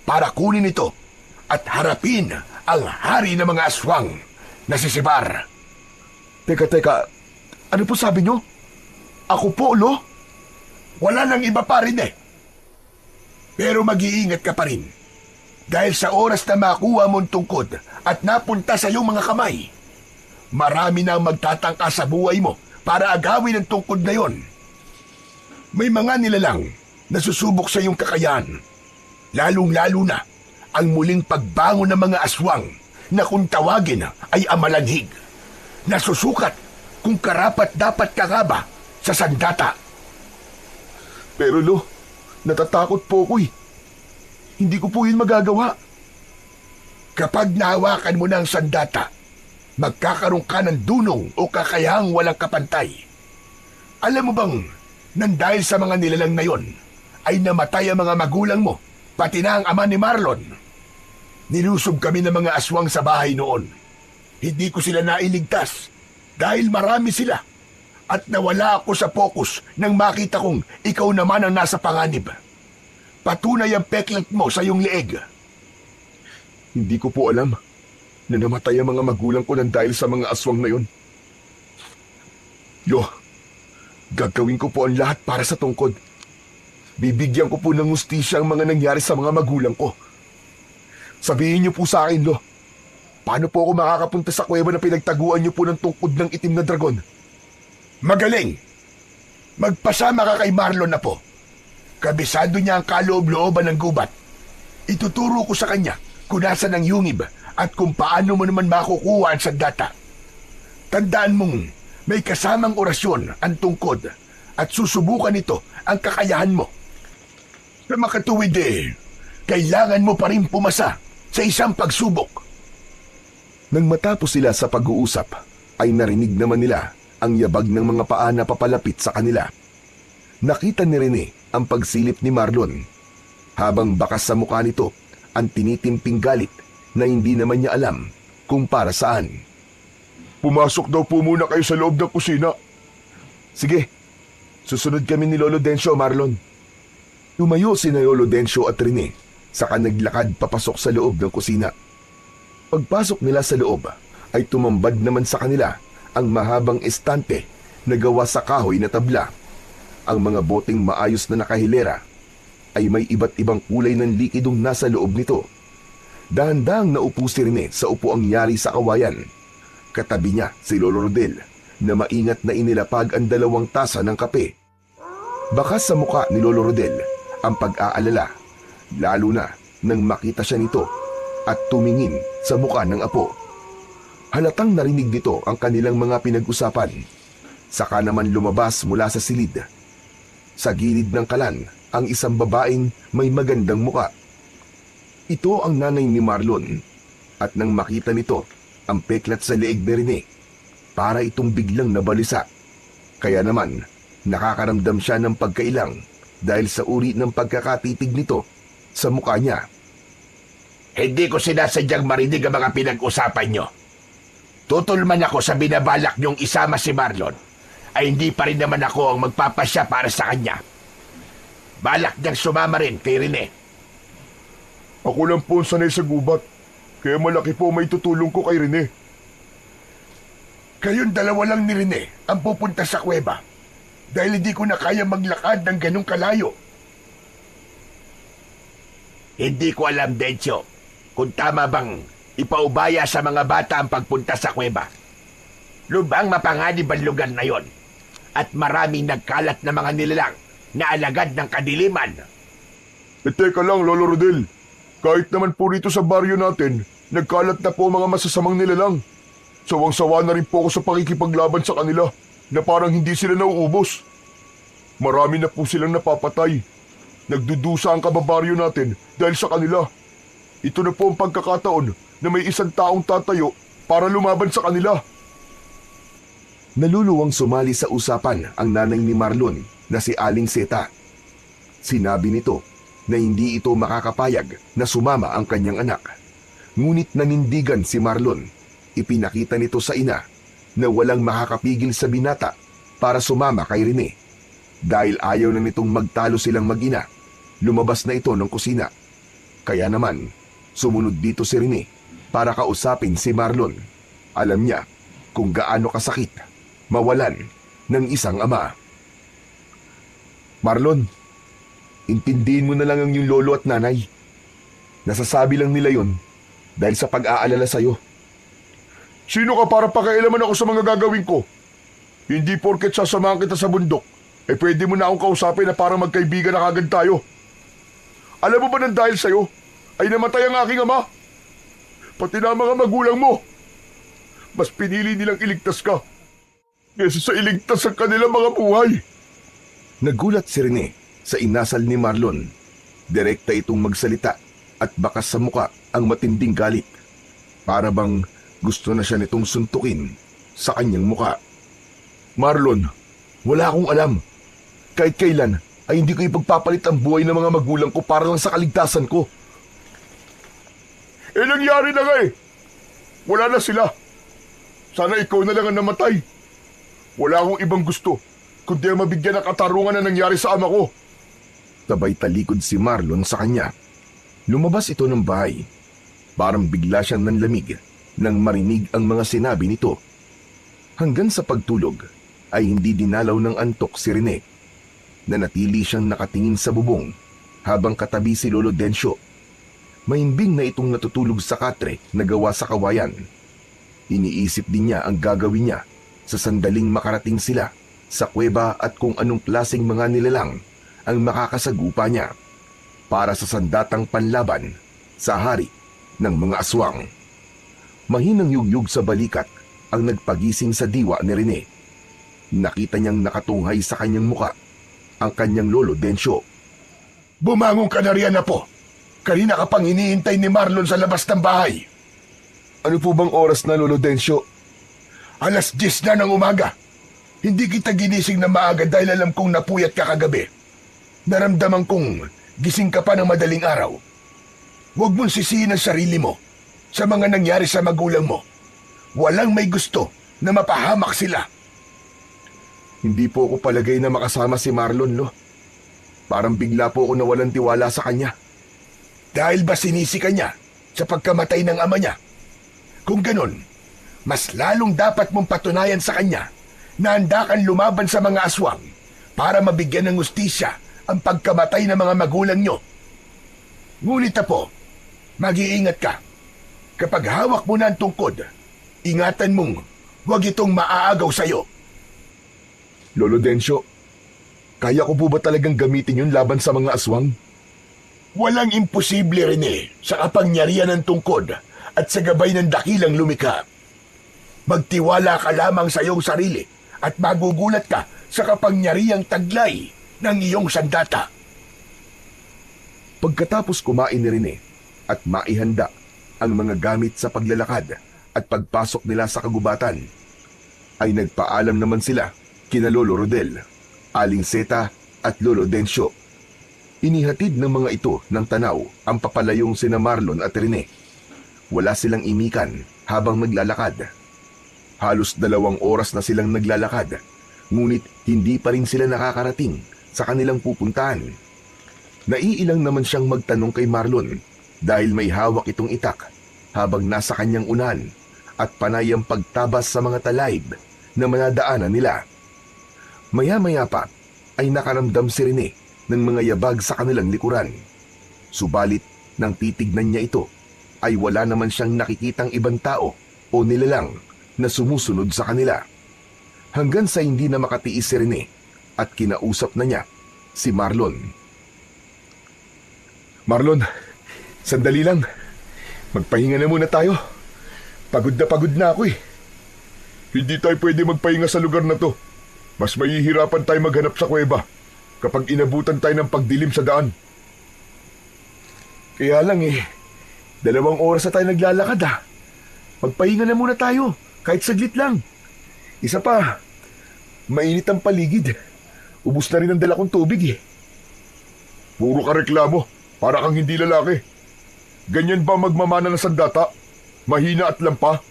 para kunin ito at harapin ang hari ng mga aswang na si Sibar. Teka, ano po sabi nyo? Ako po, Lo? Wala nang iba pa rin eh. Pero mag-iingat ka pa rin. Dahil sa oras na makuha mong tungkod at napunta sa iyong mga kamay, marami na ang magtatangka sa buhay mo para agawin ang tungkod na yon. May mga nilalang na susubok sa iyong kakayahan, lalong-lalo na ang muling pagbangon ng mga aswang na kung tawagin ay amalanhig, na susukat kung karapat dapat ka nga ba sa sandata. Pero Lo, natatakot po ko eh. Hindi ko po yun magagawa. Kapag nahawakan mo na ang sandata, magkakaroon ka ng dunong o kakayahang walang kapantay. Alam mo bang, nang dahil sa mga nilalang na yon, ay namatay ang mga magulang mo, pati na ang ama ni Marlon. Nilusob kami ng mga aswang sa bahay noon. Hindi ko sila nailigtas dahil marami sila. At nawala ako sa focus nang makita kong ikaw naman ang nasa panganib. Patunay ang peklat mo sa iyong leeg. Hindi ko po alam na namatay ang mga magulang ko nang dahil sa mga aswang na yon. Lo, gagawin ko po ang lahat para sa tungkod. Bibigyan ko po ng hustisya ang mga nangyari sa mga magulang ko. Sabihin niyo po sa akin, Lo, paano po ako makakapunta sa kuweba na pinagtaguan niyo po ng tungkod ng itim na dragon? Magaling! Magpasama ka kay Marlon na po. Kabisado niya ang kaloob-looban ng gubat. Ituturo ko sa kanya kung nasan ang yungib at kung paano mo naman makukuha ang sandata. Tandaan mong may kasamang orasyon ang tungkod at susubukan nito ang kakayahan mo. Sa makatuwid kailangan mo pa rin pumasa sa isang pagsubok. Nang matapos sila sa pag-uusap, ay narinig naman nila ang yabag ng mga paa na papalapit sa kanila. Nakita ni Rene ang pagsilip ni Marlon, habang bakas sa mukha nito ang tinitimping galit na hindi naman niya alam kung para saan. Pumasok daw po muna kayo sa loob ng kusina. Sige, susunod kami ni Lolo Dencio, Marlon. Tumayo si Lolo Dencio at Rene, saka naglakad papasok sa loob ng kusina. Pagpasok nila sa loob, ay tumambad naman sa kanila ang mahabang estante na gawa sa kahoy na tabla. Ang mga boteng maayos na nakahilera ay may iba't ibang kulay ng likidong nasa loob nito. Dahan-dahang naupo si Rene sa upuang yari sa kawayan. Katabi niya si Lolo Rodel na maingat na inilapag ang 2 tasa ng kape. Bakas sa muka ni Lolo Rodel ang pag-aalala, lalo na nang makita siya nito at tumingin sa muka ng apo. Halatang narinig nito ang kanilang mga pinag-usapan. Saka naman lumabas mula sa silid. Sa gilid ng kalan, ang isang babaeng may magandang muka. Ito ang nanay ni Marlon, at nang makita nito ang peklat sa leeg ni Rene, para itong biglang nabalisa. Kaya naman, nakakaramdam siya ng pagkailang dahil sa uri ng pagkakatitig nito sa mukha niya. Hindi ko sinasadyang marinig ang mga pinag-usapan nyo. Tutol man ako sa binabalak nyong isama si Marlon, ay hindi pa rin naman ako ang magpapasya para sa kanya. Balak niyang sumama rin kay Rene. Ako lang po ang sanay sa gubat, kaya malaki po may tutulong ko kay Rene. Kayong dalawa lang ni Rene ang pupunta sa kuweba dahil hindi ko na kaya maglakad ng ganong kalayo. Hindi ko alam, Dencio, kung tama bang ipaubaya sa mga bata ang pagpunta sa kuweba. Lubang mapanganib ang lugar na yon at maraming nagkalat na mga nilalang na alagad ng kadiliman. Teka lang, Lolo Rodel. Kahit naman po rito sa baryo natin, nagkalat na po mga masasamang nilalang. Sawang-sawa na rin po ako sa pakikipaglaban sa kanila na parang hindi sila nauubos. Marami na po silang napapatay. Nagdudusa ang kababaryo natin dahil sa kanila. Ito na po ang pagkakataon na may isang taong tatayo para lumaban sa kanila. Naluluwang sumali sa usapan ang nanay ni Marlon na si Aling Seta. Sinabi nito na hindi ito makakapayag na sumama ang kanyang anak. Ngunit nanindigan si Marlon. Ipinakita nito sa ina na walang makakapigil sa binata para sumama kay Rene. Dahil ayaw na nitong magtalo silang mag-ina, lumabas na ito ng kusina. Kaya naman, sumunod dito si Rene para kausapin si Marlon. Alam niya kung gaano kasakit mawalan ng isang ama. Marlon, intindihin mo na lang ang iyong lolo at nanay. Nasasabi lang nila yon dahil sa pag-aalala sa'yo. Sino ka para pakialaman ako sa mga gagawin ko? Hindi porket sasamahan kita sa bundok, pwede mo na akong kausapin na para magkaibigan na kagad tayo. Alam mo ba nang dahil sa'yo, ay namatay ang aking ama? Pati na mga magulang mo. Mas pinili nilang iligtas ka kaysa sa iligtas ang kanilang mga buhay. Nagulat si Rene sa inasal ni Marlon. Direkta itong magsalita at bakas sa muka ang matinding galit. Para bang gusto na siya nitong suntukin sa kanyang muka. Marlon, wala akong alam. Kahit kailan ay hindi ko ipagpapalit ang buhay ng mga magulang ko para lang sa kaligtasan ko. Nangyari na nga eh. Wala na sila. Sana ikaw na lang ang namatay. Wala akong ibang gusto kundi mabigyan ng katarungan na nangyari sa ama ko. Sabay talikod si Marlon sa kanya. Lumabas ito ng bahay. Parang bigla siyang nanlamig nang marinig ang mga sinabi nito. Hanggang sa pagtulog ay hindi dinalaw ng antok si Rene. Nanatili siyang nakatingin sa bubong habang katabi si Lolo Dencio. Mahimbing na itong natutulog sa katre na gawa sa kawayan. Iniisip din niya ang gagawin niya sa sandaling makarating sila sa kuweba at kung anong klaseng mga nilalang ang makakasagupa niya para sa sandatang panlaban sa hari ng mga aswang. Mahinang yugyug sa balikat ang nagpagising sa diwa ni Rene. Nakita niyang nakatunghay sa kanyang muka ang kanyang lolo Dencio. Bumangon ka na riyan na po. Kanina ka pang iniintay ni Marlon sa labas ng bahay. Ano po bang oras na, Lolo Dencio? 10:00 na ng umaga. Hindi kita ginising na maaga dahil alam kong napuyat ka kagabi. Naramdaman kong gising ka pa ng madaling araw. Huwag mong sisihin ang sarili mo sa mga nangyari sa magulang mo. Walang may gusto na mapahamak sila. Hindi po ako palagay na makasama si Marlon, Lo. Parang bigla po ako nawalan tiwala sa kanya. Dahil ba sinisi ka niya sa pagkamatay ng ama niya? Kung ganon, mas lalong dapat mong patunayan sa kanya na handa kang lumaban sa mga aswang para mabigyan ng hustisya ang pagkamatay ng mga magulang niyo. Ngunit po, mag-iingat ka. Kapag hawak mo na ang tungkod, ingatan mong Huwag itong maaagaw sa'yo. Lolo Densyo, kaya ko po ba talagang gamitin yun laban sa mga aswang? Walang imposible, Rene, sa kapangyarihan ng tungkod at sa gabay ng dakilang lumikha. Magtiwala ka lamang sa iyong sarili at magugulat ka sa kapangyarihang taglay ng iyong sandata. Pagkatapos kumain ni Rene at maihanda ang mga gamit sa paglalakad at pagpasok nila sa kagubatan, ay nagpaalam naman sila kina Lolo Rodel, Aling Seta at Lolo Densyo. Inihatid ng mga ito ng tanaw ang papalayong sina Marlon at Rene. Wala silang imikan habang naglalakad. Halos 2 oras na silang naglalakad, ngunit hindi pa rin sila nakakarating sa kanilang pupuntahan. Naiilang naman siyang magtanong kay Marlon dahil may hawak itong itak habang nasa kanyang unan at panay ang pagtabas sa mga talayb na manadaanan nila. Maya-maya pa ay nakaramdam si Rene ng mga yabag sa kanilang likuran. Subalit nang titignan niya ito, ay wala naman siyang nakikitang ibang tao o nilalang na sumusunod sa kanila. Hanggang sa hindi na makatiis si Rene at kinausap na niya si Marlon. Marlon, sandali lang. Magpahinga na muna tayo. Pagod na ako eh. Hindi tayo pwede magpahinga sa lugar na to. Mas mahihirapan tayo maghanap sa kuweba kapag inabutan tayo ng pagdilim sa daan. Kaya lang 2 oras na tayo naglalakad ah. Magpahinga na muna tayo, kahit saglit lang. Isa pa, mainit ang paligid. Ubus na rin ang dala kong tubig eh. Puro ka reklamo, para kang hindi lalaki. Ganyan ba magmamana ng sandata? Mahina at lampa?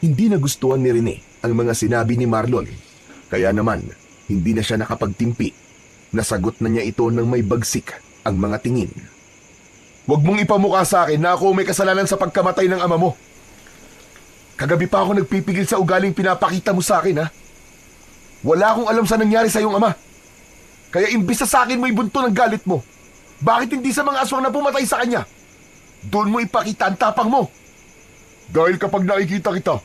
Hindi nagustuhan ni Rene ang mga sinabi ni Marlon, kaya naman hindi na siya nakapagtimpi. Nasagot na niya ito ng may bagsik ang mga tingin. Huwag mong ipamukha sa akin na ako may kasalanan sa pagkamatay ng ama mo. Kagabi pa ako nagpipigil sa ugaling pinapakita mo sa akin ha. Wala akong alam sa nangyari sa iyong ama. Kaya imbis na sa akin mo ibunto ng galit mo, bakit hindi sa mga aswang na pumatay sa kanya? Doon mo ipakita ang tapang mo. Dahil kapag nakikita kita,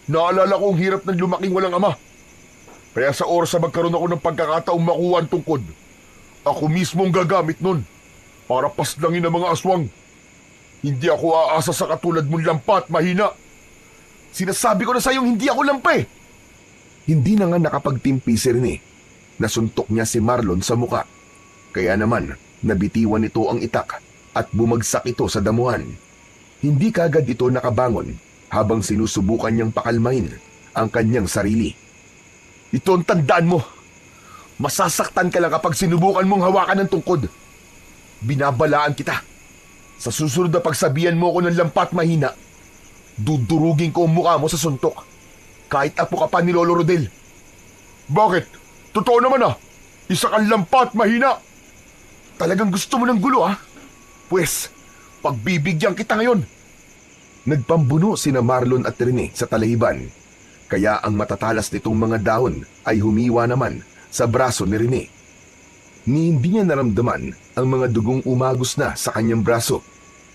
naalala ko ang hirap ng lumaking walang ama. Kaya sa oras na magkaroon ako ng pagkakataong makuha ang tungkod, ako mismo ang gagamit nun para paslangin ang mga aswang. Hindi ako aasa sa katulad mong lampa at mahina. Sinasabi ko na sa iyong hindi ako lampa eh. Hindi na nga nakapagtimpi si Rene. Nasuntok niya si Marlon sa muka. Kaya naman, nabitiwan nito ang itak at bumagsak ito sa damuhan. Hindi kagad ito nakabangon habang sinusubukan niyang pakalmahin ang kanyang sarili. Ito ang tandaan mo. Masasaktan ka lang kapag sinubukan mong hawakan ng tungkod. Binabalaan kita. Sa susunod na pagsabihan mo ako ng lampa at mahina, dudurugin ko ang mukha mo sa suntok. Kahit apo ka pa ni Lolo Rodel. Bakit? Totoo naman ah. Isa kang lampa at mahina. Talagang gusto mo ng gulo ha? Pwes, pagbibigyan kita ngayon. Nagpambuno sina Marlon at Rene sa talahiban. Kaya ang matatalas nitong mga dahon ay humiwa naman sa braso ni Rene. Ni hindi niya naramdaman ang mga dugong umagos na sa kanyang braso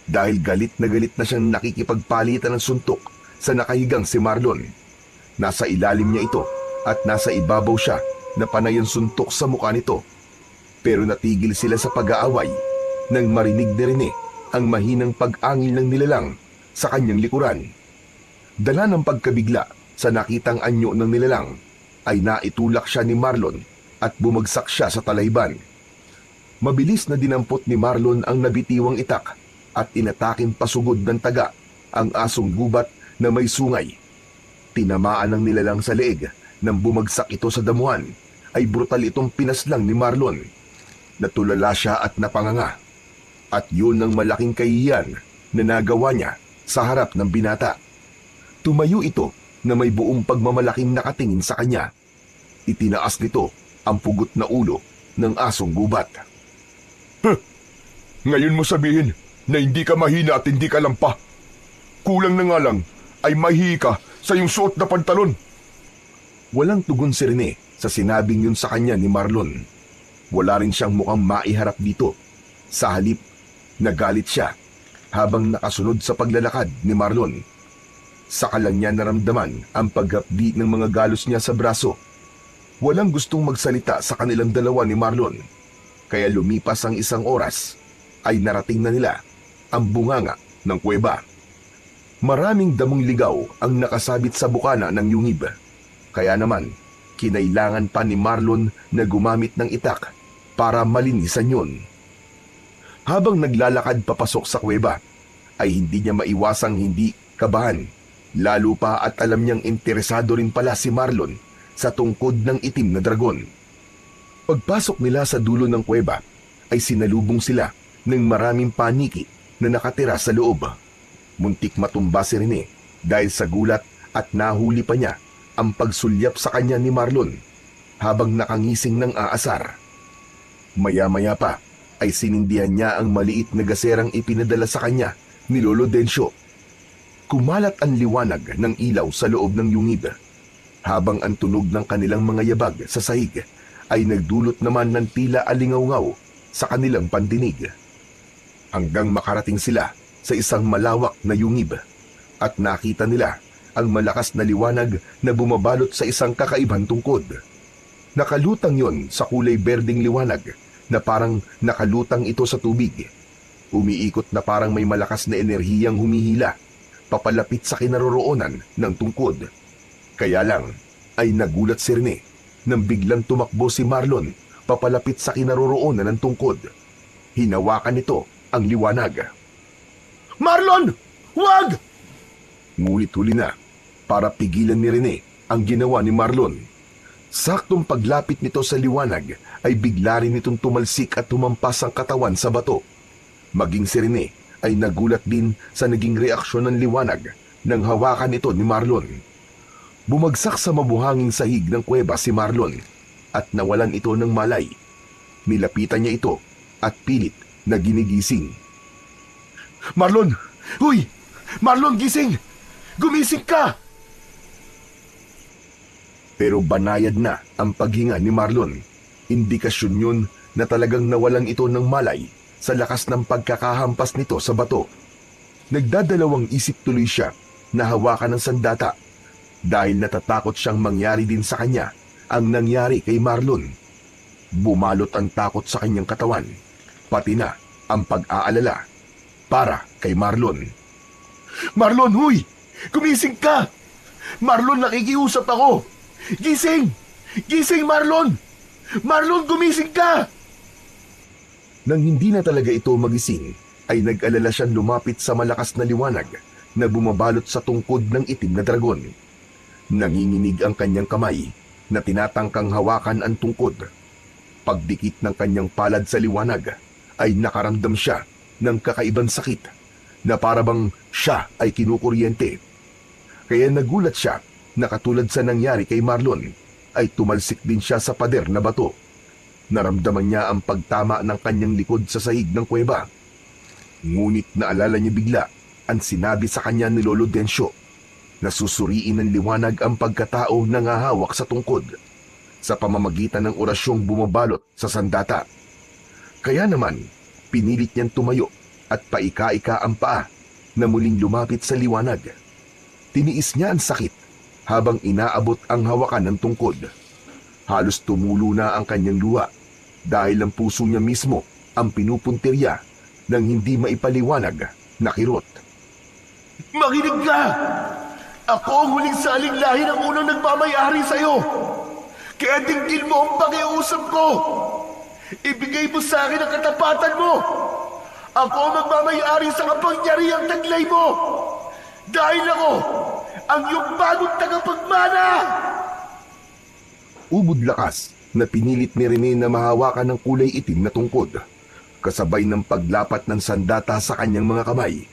dahil galit na siyang nakikipagpalitan ng suntok sa nakahigang si Marlon. Nasa ilalim niya ito at nasa ibabaw siya na panay ang suntok sa mukha nito. Pero natigil sila sa pag-aaway nang marinig ni Rene ang mahinang pag-angil ng nilalang sa kanyang likuran. Dala ng pagkabigla sa nakitang anyo ng nilalang ay naitulak siya ni Marlon at bumagsak siya sa talayban. Mabilis na dinampot ni Marlon ang nabitiwang itak at inataking pasugod ng taga ang asong gubat na may sungay. Tinamaan ng nilalang sa leeg nang bumagsak ito sa damuhan ay brutal itong pinaslang ni Marlon. Natulala siya at napanganga. At yun ang malaking kahihiyan na nagawa niya sa harap ng binata. Tumayo ito na may buong pagmamalaking nakatingin sa kanya. Itinaas nito ang pugot na ulo ng asong gubat. Ngayon mo sabihin na hindi ka mahina at hindi ka lampa. Kulang na nga lang ay mahihi ka sa iyong suot na pantalon. Walang tugon si Rene sa sinabing yun sa kanya ni Marlon. Wala rin siyang mukhang maiharap dito. Sa halip, nagalit siya habang nakasunod sa paglalakad ni Marlon. Saka lang niya naramdaman ang paghapdi ng mga galos niya sa braso. Walang gustong magsalita sa kanilang dalawa ni Marlon. Kaya lumipas ang isang oras, ay narating na nila ang bunganga ng kuweba. Maraming damong ligaw ang nakasabit sa bukana ng yungib. Kaya naman, kinailangan pa ni Marlon na gumamit ng itak para malinisan yun. Habang naglalakad papasok sa kuweba, ay hindi niya maiwasang hindi kabahan. Lalo pa at alam niyang interesado rin pala si Marlon sa tungkod ng itim na dragon. Pagpasok nila sa dulo ng kuweba, ay sinalubong sila ng maraming paniki na nakatira sa loob. Muntik matumba si Rene dahil sa gulat at nahuli pa niya ang pagsulyap sa kanya ni Marlon habang nakangising ng aasar. Maya-maya pa ay sinindihan niya ang maliit na gaserang ipinadala sa kanya ni Lolo Dencio. Kumalat ang liwanag ng ilaw sa loob ng yungib, habang ang tunog ng kanilang mga yabag sa sahig ay nagdulot naman ng tila alingaw-ngaw sa kanilang pandinig. Hanggang makarating sila sa isang malawak na yungib at nakita nila ang malakas na liwanag na bumabalot sa isang kakaibang tungkod. Nakalutang yon sa kulay berdeng liwanag na parang nakalutang ito sa tubig. Umiikot na parang may malakas na enerhiyang humihila papalapit sa kinaroroonan ng tungkod. Kaya lang ay nagulat si Rene nang biglang tumakbo si Marlon papalapit sa kinaroroonan ng tungkod. Hinawakan nito ang liwanag. Marlon! Huwag! Ngunit huli na para pigilan ni Rene ang ginawa ni Marlon. Saktong paglapit nito sa liwanag ay bigla rin itong tumalsik at tumampas ang katawan sa bato. Maging si Rene ay nagulat din sa naging reaksyon ng liwanag nang hawakan ito ni Marlon. Bumagsak sa mabuhanging sahig ng kuweba si Marlon at nawalan ito ng malay. Nilapitan niya ito at pilit na ginigising. Marlon! Huy! Marlon, gising! Gumising ka! Pero banayad na ang paghinga ni Marlon. Indikasyon yun na talagang nawalan ito ng malay sa lakas ng pagkakahampas nito sa bato. Nagdadalawang isip tuloy siya na hawakan ng sandata dahil natatakot siyang mangyari din sa kanya ang nangyari kay Marlon. Bumalot ang takot sa kanyang katawan, pati na ang pag-aalala para kay Marlon. Marlon, huy! Gumising ka! Marlon, nakikiusap ako! Gising! Gising, Marlon! Marlon, gumising ka! Nang hindi na talaga ito magising, ay nag-alala siyang lumapit sa malakas na liwanag na bumabalot sa tungkod ng itim na dragon. Nanginginig ang kanyang kamay na tinatangkang hawakan ang tungkod. Pagdikit ng kanyang palad sa liwanag, ay nakaramdam siya ng kakaibang sakit na parabang siya ay kinukuryente. Kaya nagulat siya na katulad sa nangyari kay Marlon, ay tumalsik din siya sa pader na bato. Naramdaman niya ang pagtama ng kanyang likod sa sahig ng kuweba. Ngunit naalala niya bigla ang sinabi sa kanya ni Lolo Dencio na susuriin ng liwanag ang pagkatao na ngahawak sa tungkod sa pamamagitan ng orasyong bumabalot sa sandata. Kaya naman, pinilit niyang tumayo at paika-ika ang paa na muling lumapit sa liwanag. Tiniis niya ang sakit habang inaabot ang hawakan ng tungkod. Halos tumulo na ang kanyang luha dahil ang puso niya mismo ang pinupuntirya ng hindi maipaliwanag na kirot. Makinig ka! Ako ang huling saling lahi ng unang nagmamayari sa'yo. Kaya dinggin mo ang pakiusap ko. Ibigay mo sa akin ang katapatan mo. Ako ang magmamayari sa kapangyarihang taglay mo. Dahil ako ang iyong bagong tagapagmana. Ubod lakas na pinilit ni Rene na mahawakan ng kulay itim na tungkod. Kasabay ng paglapat ng sandata sa kanyang mga kamay,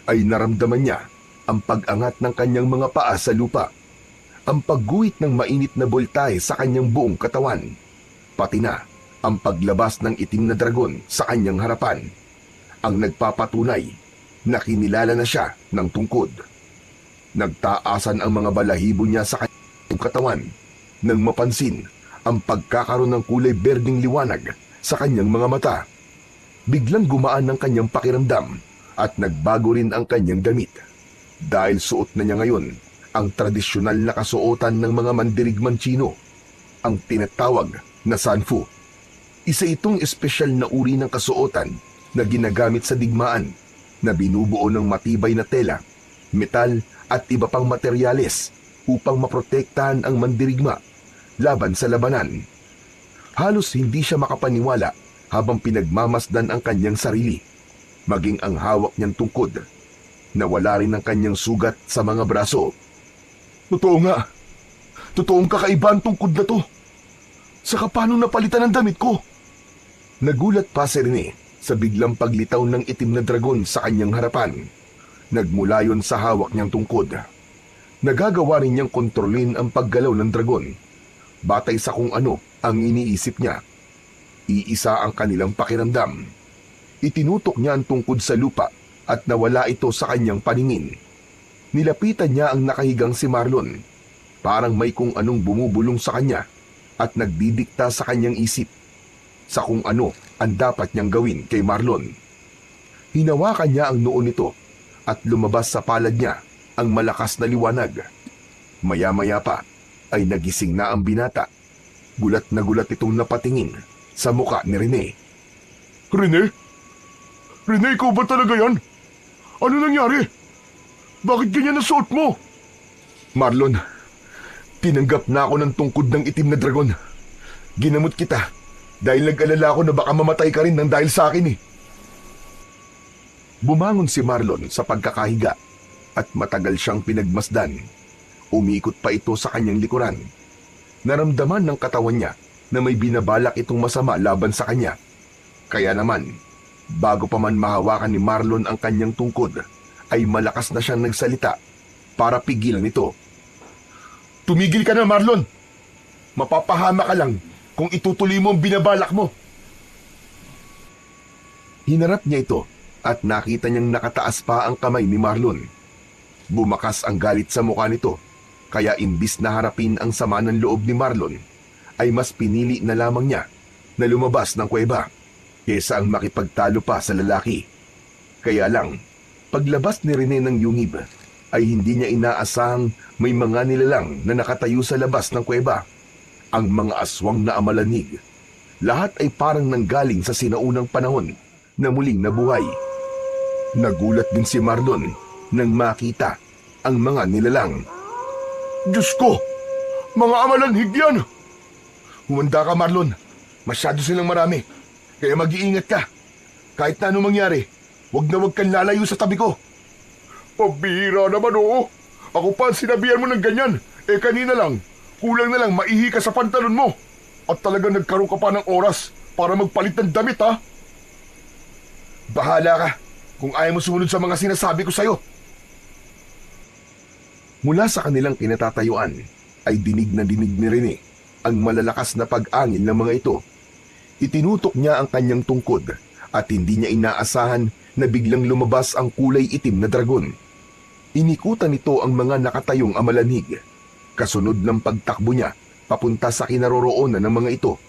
ay naramdaman niya ang pag-angat ng kanyang mga paa sa lupa, ang pagguhit ng mainit na boltahe sa kanyang buong katawan, pati na ang paglabas ng itim na dragon sa kanyang harapan, ang nagpapatunay na kinilala na siya ng tungkod. Nagtaasan ang mga balahibo niya sa kanyang katawan nang mapansin ang pagkakaroon ng kulay berdeng liwanag sa kanyang mga mata. Biglang gumaan ang kanyang pakiramdam at nagbago rin ang kanyang damit. dahil suot na niya ngayon ang tradisyonal na kasuotan ng mga mandirigmang Tsino, ang tinatawag na sanfu. Isa itong espesyal na uri ng kasuotan na ginagamit sa digmaan na binubuo ng matibay na tela, metal at iba pang materyales upang maprotektahan ang mandirigma laban sa labanan. Halos hindi siya makapaniwala habang pinagmamasdan ang kanyang sarili, maging ang hawak niyang tungkod. Nawala rin ang kanyang sugat sa mga braso. Totoo nga. Totoong kakaiba ang tungkod na to. Saka paano napalitan ang damit ko? Nagulat pa si Rene sa biglang paglitaw ng itim na dragon sa kanyang harapan. Nagmula yon sa hawak niyang tungkod. Nagagawa rin niyang kontrolin ang paggalaw ng dragon, batay sa kung ano ang iniisip niya. Iisa ang kanilang pakiramdam. Itinutok niya ang tungkod sa lupa at nawala ito sa kanyang paningin. Nilapitan niya ang nakahigang si Marlon. Parang may kung anong bumubulong sa kanya at nagdidikta sa kanyang isip sa kung ano ang dapat niyang gawin kay Marlon. Hinawakan niya ang noo nito at lumabas sa palad niya ang malakas na liwanag. Maya-maya pa ay nagising na ang binata. Gulat na gulat itong napatingin sa muka ni Rene. Rene? Rene, ikaw ba talaga yan? Ano nangyari? Bakit ganyan ang suot mo? Marlon, tinanggap na ako ng tungkod ng itim na dragon. Ginamot kita dahil nag-alala ako na baka mamatay ka rin ng dahil sa akin eh. Bumangon si Marlon sa pagkakahiga at matagal siyang pinagmasdan. Umikot pa ito sa kanyang likuran. Naramdaman ng katawan niya na may binabalak itong masama laban sa kanya. Kaya naman, bago pa man mahawakan ni Marlon ang kanyang tungkod, ay malakas na siyang nagsalita para pigilan ito. Tumigil ka na, Marlon. Mapapahama ka lang kung itutuloy mo ang binabalak mo. Hinarap niya ito at nakita niyang nakataas pa ang kamay ni Marlon. Bumakas ang galit sa mukha nito, kaya imbis na harapin ang sama ng loob ni Marlon, ay mas pinili na lamang niya na lumabas ng kuweba kesa ang makipagtalo pa sa lalaki. Kaya lang, paglabas ni Rene ng yungib, ay hindi niya inaasahang may mga nilalang na nakatayo sa labas ng kuweba. Ang mga aswang na amalanig. Lahat ay parang nanggaling sa sinaunang panahon na muling nabuhay. Nagulat din si Marlon nang makita ang mga nilalang. Diyos ko! Mga amalanhig yan! Humanda ka, Marlon. Masyado silang marami. Kaya mag-iingat ka. Kahit na anong mangyari, wag kang lalayo sa tabi ko. Pabihira naman, oo. Ako pa ang sinabihan mo ng ganyan. Kanina lang, kulang na lang maihi ka sa pantalon mo. At talagang nagkaroon ka pa ng oras para magpalit ng damit, ha? Bahala ka kung ayaw mo sumunod sa mga sinasabi ko sa'yo. Mula sa kanilang kinatatayuan, ay dinig na dinig ni Rene ang malalakas na pag-angin ng mga ito. Itinutok niya ang kanyang tungkod at hindi niya inaasahan na biglang lumabas ang kulay itim na dragon. Inikutan nito ang mga nakatayong amalanhig. Kasunod ng pagtakbo niya papunta sa kinaroroonan ng mga ito.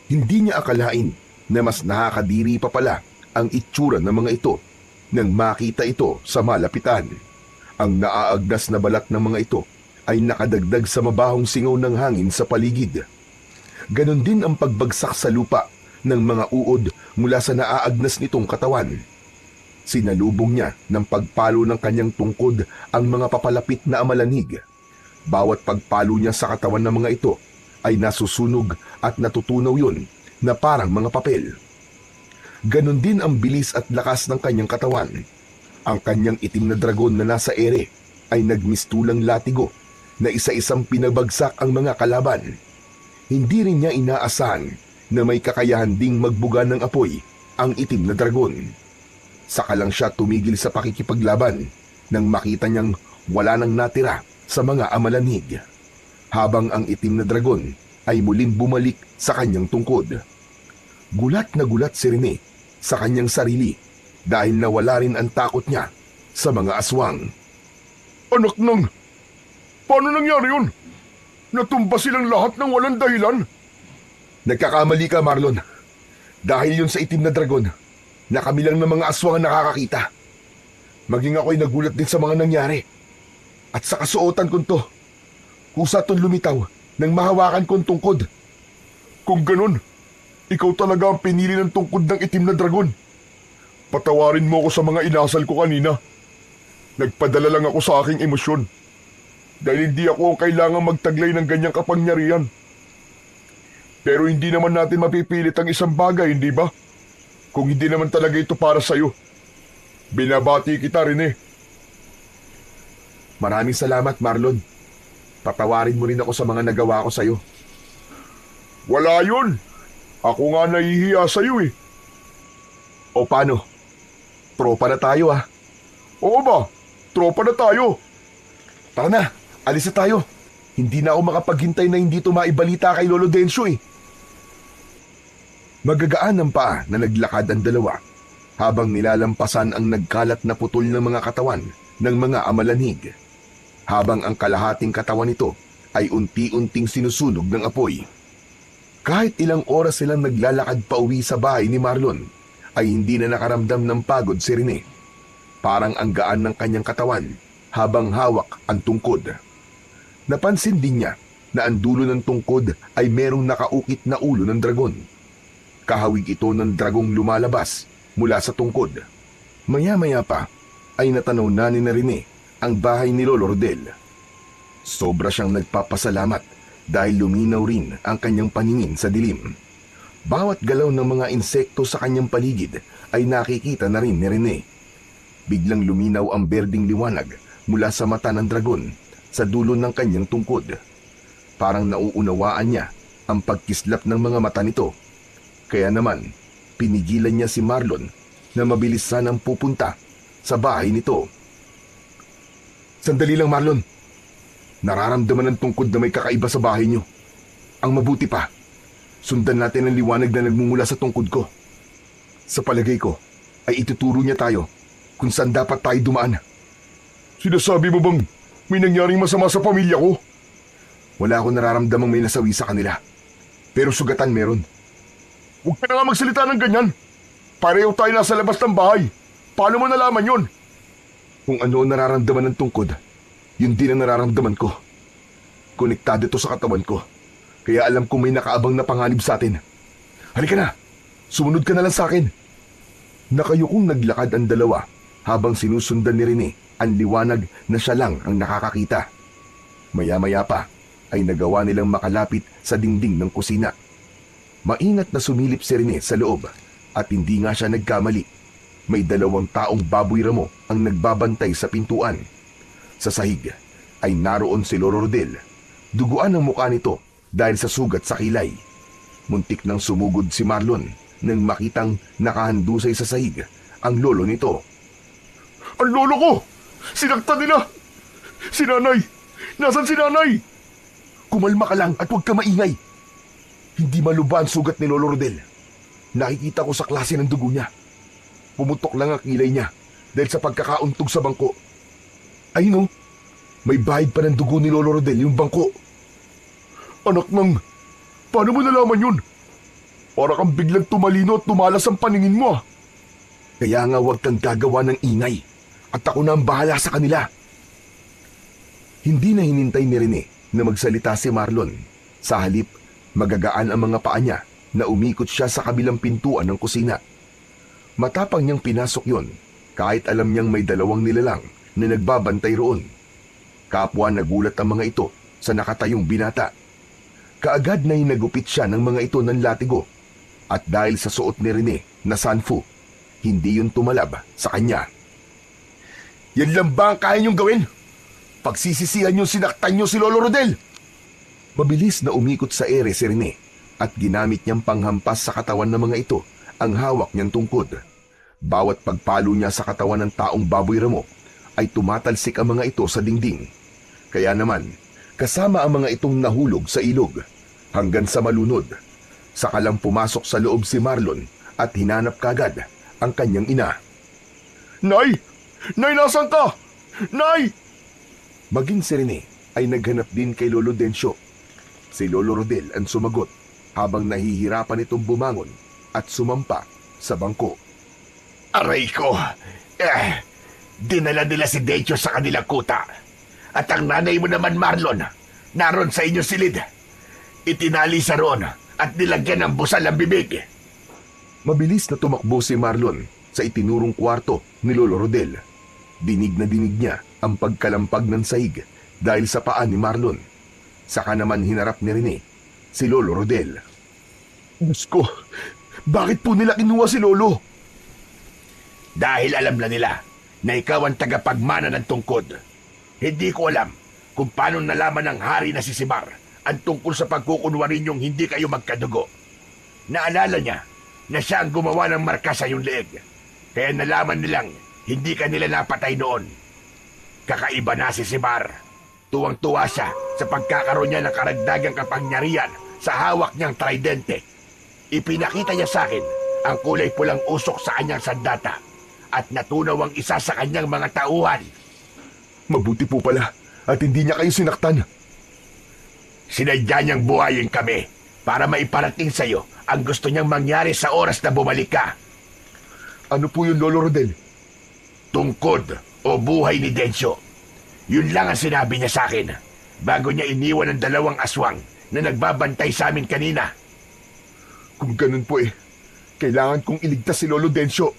Hindi niya akalain na mas nakakadiri pa pala ang itsura ng mga ito nang makita ito sa malapitan. Ang naaagnas na balat ng mga ito ay nakadagdag sa mabahong singaw ng hangin sa paligid. Ganon din ang pagbagsak sa lupa ng mga uod mula sa naaagnas nitong katawan. Sinalubong niya ng pagpalo ng kanyang tungkod ang mga papalapit na amalanhig. Bawat pagpalo niya sa katawan ng mga ito ay nasusunog at natutunaw yun na parang mga papel. Ganon din ang bilis at lakas ng kanyang katawan. Ang kanyang itim na dragon na nasa ere ay nagmistulang latigo na isa-isang pinabagsak ang mga kalaban. Hindi rin niya inaasahan na may kakayahan ding magbuga ng apoy ang itim na dragon. Saka lang siya tumigil sa pakikipaglaban nang makita niyang wala nang natira sa mga amalanhig, habang ang itim na dragon ay muling bumalik sa kanyang tungkod. Gulat na gulat si Rene sa kanyang sarili dahil nawala rin ang takot niya sa mga aswang. Anak nang, paano nangyari yun? Natumba silang lahat ng walang dahilan? Nagkakamali ka, Marlon. Dahil yun sa itim na dragon na kami lang ng mga aswang ang nakakakita. Maging ako'y nagulat din sa mga nangyari. At sa kasuotan ko to, kusa tong lumitaw nang mahawakan kong tungkod. Kung ganun, ikaw talaga ang pinili ng tungkod ng itim na dragon. Patawarin mo ako sa mga inasal ko kanina. Nagpadala lang ako sa aking emosyon. Dahil hindi ako ang kailangang magtaglay ng ganyang kapangyarihan. Pero hindi naman natin mapipilit ang isang bagay, hindi ba? Kung hindi naman talaga ito para sa'yo. Binabati kita, Rene. Maraming salamat, Marlon. Patawarin mo rin ako sa mga nagawa ko sa'yo. Wala yun. Ako nga nahihiya sa'yo eh. O paano? Tropa na tayo ah. Oo ba? Tropa na tayo. Tara na, alis na tayo. Hindi na ako makapaghintay na hindi ito maibalita kay Lolo Densyo eh. Magagaan ang paa na naglakad ang dalawa habang nilalampasan ang nagkalat na putol ng mga katawan ng mga amalanhig. Habang ang kalahating katawan nito ay unti-unting sinusunog ng apoy. Kahit ilang oras silang naglalakad pa uwi sa bahay ni Marlon, ay hindi na nakaramdam ng pagod si Rene. Parang ang gaan ng kanyang katawan habang hawak ang tungkod. Napansin din niya na ang dulo ng tungkod ay merong nakaukit na ulo ng dragon. Kahawig ito ng dragong lumalabas mula sa tungkod. Maya-maya pa ay natanaw na ni Rene ang bahay ni Lolo Rodel. Sobra siyang nagpapasalamat dahil luminaw rin ang kanyang paningin sa dilim. Bawat galaw ng mga insekto sa kanyang paligid ay nakikita na rin ni Rene. Biglang luminaw ang berdeng liwanag mula sa mata ng dragon sa dulo ng kanyang tungkod. Parang nauunawaan niya ang pagkislap ng mga mata nito. Kaya naman, pinigilan niya si Marlon na mabilis sanang pupunta sa bahay nito. Sandali lang, Marlon. Nararamdaman ng tungkod na may kakaiba sa bahay niyo. Ang mabuti pa, sundan natin ang liwanag na nagmumula sa tungkod ko. Sa palagay ko, ay ituturo niya tayo kung saan dapat tayo dumaan. Sinasabi mo bang may nangyaring masama sa pamilya ko? Wala akong nararamdamang may nasawi sa kanila. Pero sugatan meron. Huwag ka na nga magsalita ng ganyan. Pareho tayo nasa labas ng bahay. Paano mo nalaman yun? Kung ano ang nararamdaman ng tungkod, yun din ang nararamdaman ko. Konektado ito sa katawan ko. Kaya alam kong may nakaabang na panganib sa atin. Halika na, sumunod ka na lang sa akin. Nakayukong naglakad ang dalawa habang sinusundan ni Rene ang liwanag na siya lang ang nakakakita. Maya-maya pa ay nagawa nilang makalapit sa dingding ng kusina. Maingat na sumilip si Rene sa loob at hindi nga siya nagkamali. May 2 taong baboy ramo ang nagbabantay sa pintuan. Sa sahig ay naroon si Lolo Rodel. Duguan ang mukha nito dahil sa sugat sa kilay. Muntik nang sumugod si Marlon nang makitang nakahandusay sa sahig ang lolo nito. Ang lolo ko! Sinaktan nila! Si nanay! Nasaan si nanay? Kumalma ka lang at huwag ka maingay. Hindi maluba ang sugat ni Lolo Rodel. Nakikita ko sa klase ng dugo niya. Pumutok lang ang kilay niya dahil sa pagkakauntog sa bangko. Ay no, may bahid pa ng dugo ni Lolo Rodel yung bangko. Anak ng, paano mo nalaman yun? Para kang biglang tumalino at tumalas ang paningin mo ah. Kaya nga huwag kang gagawa ng ingay at ako na ang bahala sa kanila. Hindi na hinintay ni Rene na magsalita si Marlon. Sa halip, magagaan ang mga paa niya na umikot siya sa kabilang pintuan ng kusina. Matapang niyang pinasok yon kahit alam niyang may 2 nilalang na nagbabantay roon. Kapwa nagulat ang mga ito sa nakatayong binata. Kaagad na hinagupit siya ng mga ito ng latigo at dahil sa suot ni Rene na sanfu, hindi yun tumalab sa kanya. Yan lang ba ang kaya niyong gawin? Pagsisisihan niyong sinaktan niyo si Lolo Rodel? Mabilis na umikot sa ere si Rene at ginamit niyang panghampas sa katawan ng mga ito ang hawak niyang tungkod. Bawat pagpalo niya sa katawan ng taong baboy ramo ay tumatalsik ang mga ito sa dingding. Kaya naman, kasama ang mga itong nahulog sa ilog hanggang sa malunod. Saka lang pumasok sa loob si Marlon at hinanap kagad ang kanyang ina. Nay! Nay, nasan ka? Nay! Maging si Rene ay naghanap din kay Lolo Densyo. Si Lolo Rodel ang sumagot habang nahihirapan itong bumangon at sumampa sa bangko. Aray ko! dinala nila si Densyo sa kanilang kuta. At ang nanay mo naman, Marlon, naroon sa inyong silid. Itinali sa roon at nilagyan ng busal ang bibig. Mabilis na tumakbo si Marlon sa itinurong kwarto ni Lolo Rodel. Dinig na dinig niya ang pagkalampag ng sahig dahil sa paa ni Marlon. Saka naman hinarap ni Rene si Lolo Rodel. Diyos ko, bakit po nila kinuha si Lolo? Dahil alam na nila na ikaw ang tagapagmana ng tungkod. Hindi ko alam kung paano nalaman ng hari na si Sibar ang tungkol sa pagkukunwari niyong hindi kayo magkadugo. Naalala niya na siya ang gumawa ng marka sa iyong leeg. Kaya nalaman nilang hindi ka nila napatay noon. Kakaiba na si Sibar. Tuwang-tuwa siya sa pagkakaroon niya ng karagdagang kapangyarihan sa hawak niyang tridente. Ipinakita niya sa akin ang kulay pulang usok sa kanyang sandata at natunaw ang isa sa kanyang mga tauhan. Mabuti po pala at hindi niya kayo sinaktan. Sinadya niyang buhayin kami para maiparating sa iyo ang gusto niyang mangyari sa oras na bumalik ka. Ano po yun, Lolo Rodel? Tungkod o buhay ni Densyo. Yun lang ang sinabi niya sa akin bago niya iniwan ang 2 aswang na nagbabantay sa amin kanina. Kung ganun po kailangan kong iligtas si Lolo Densyo.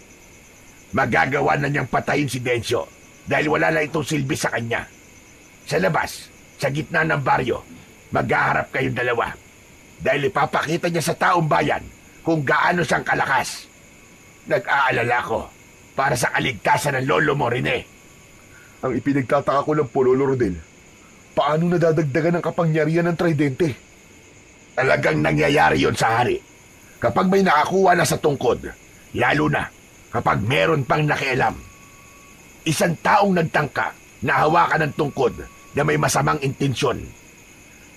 Magagawa na niyang patayin si Densyo dahil wala na itong silbi sa kanya. Sa labas, sa gitna ng baryo, maghaharap kayong dalawa dahil ipapakita niya sa taong bayan kung gaano siyang kalakas. Nag-aalala ko para sa kaligtasan ng lolo mo, Rene. Ang ipinagtataka ko lang po, Lolo Rodel, paano nadadagdagan ang kapangyarihan ng tridente? Talagang nangyayari yon sa hari. Kapag may nakakuha na sa tungkod, lalo na kapag meron pang nakialam. Isang taong nagtangka na hawakan ng tungkod na may masamang intensyon.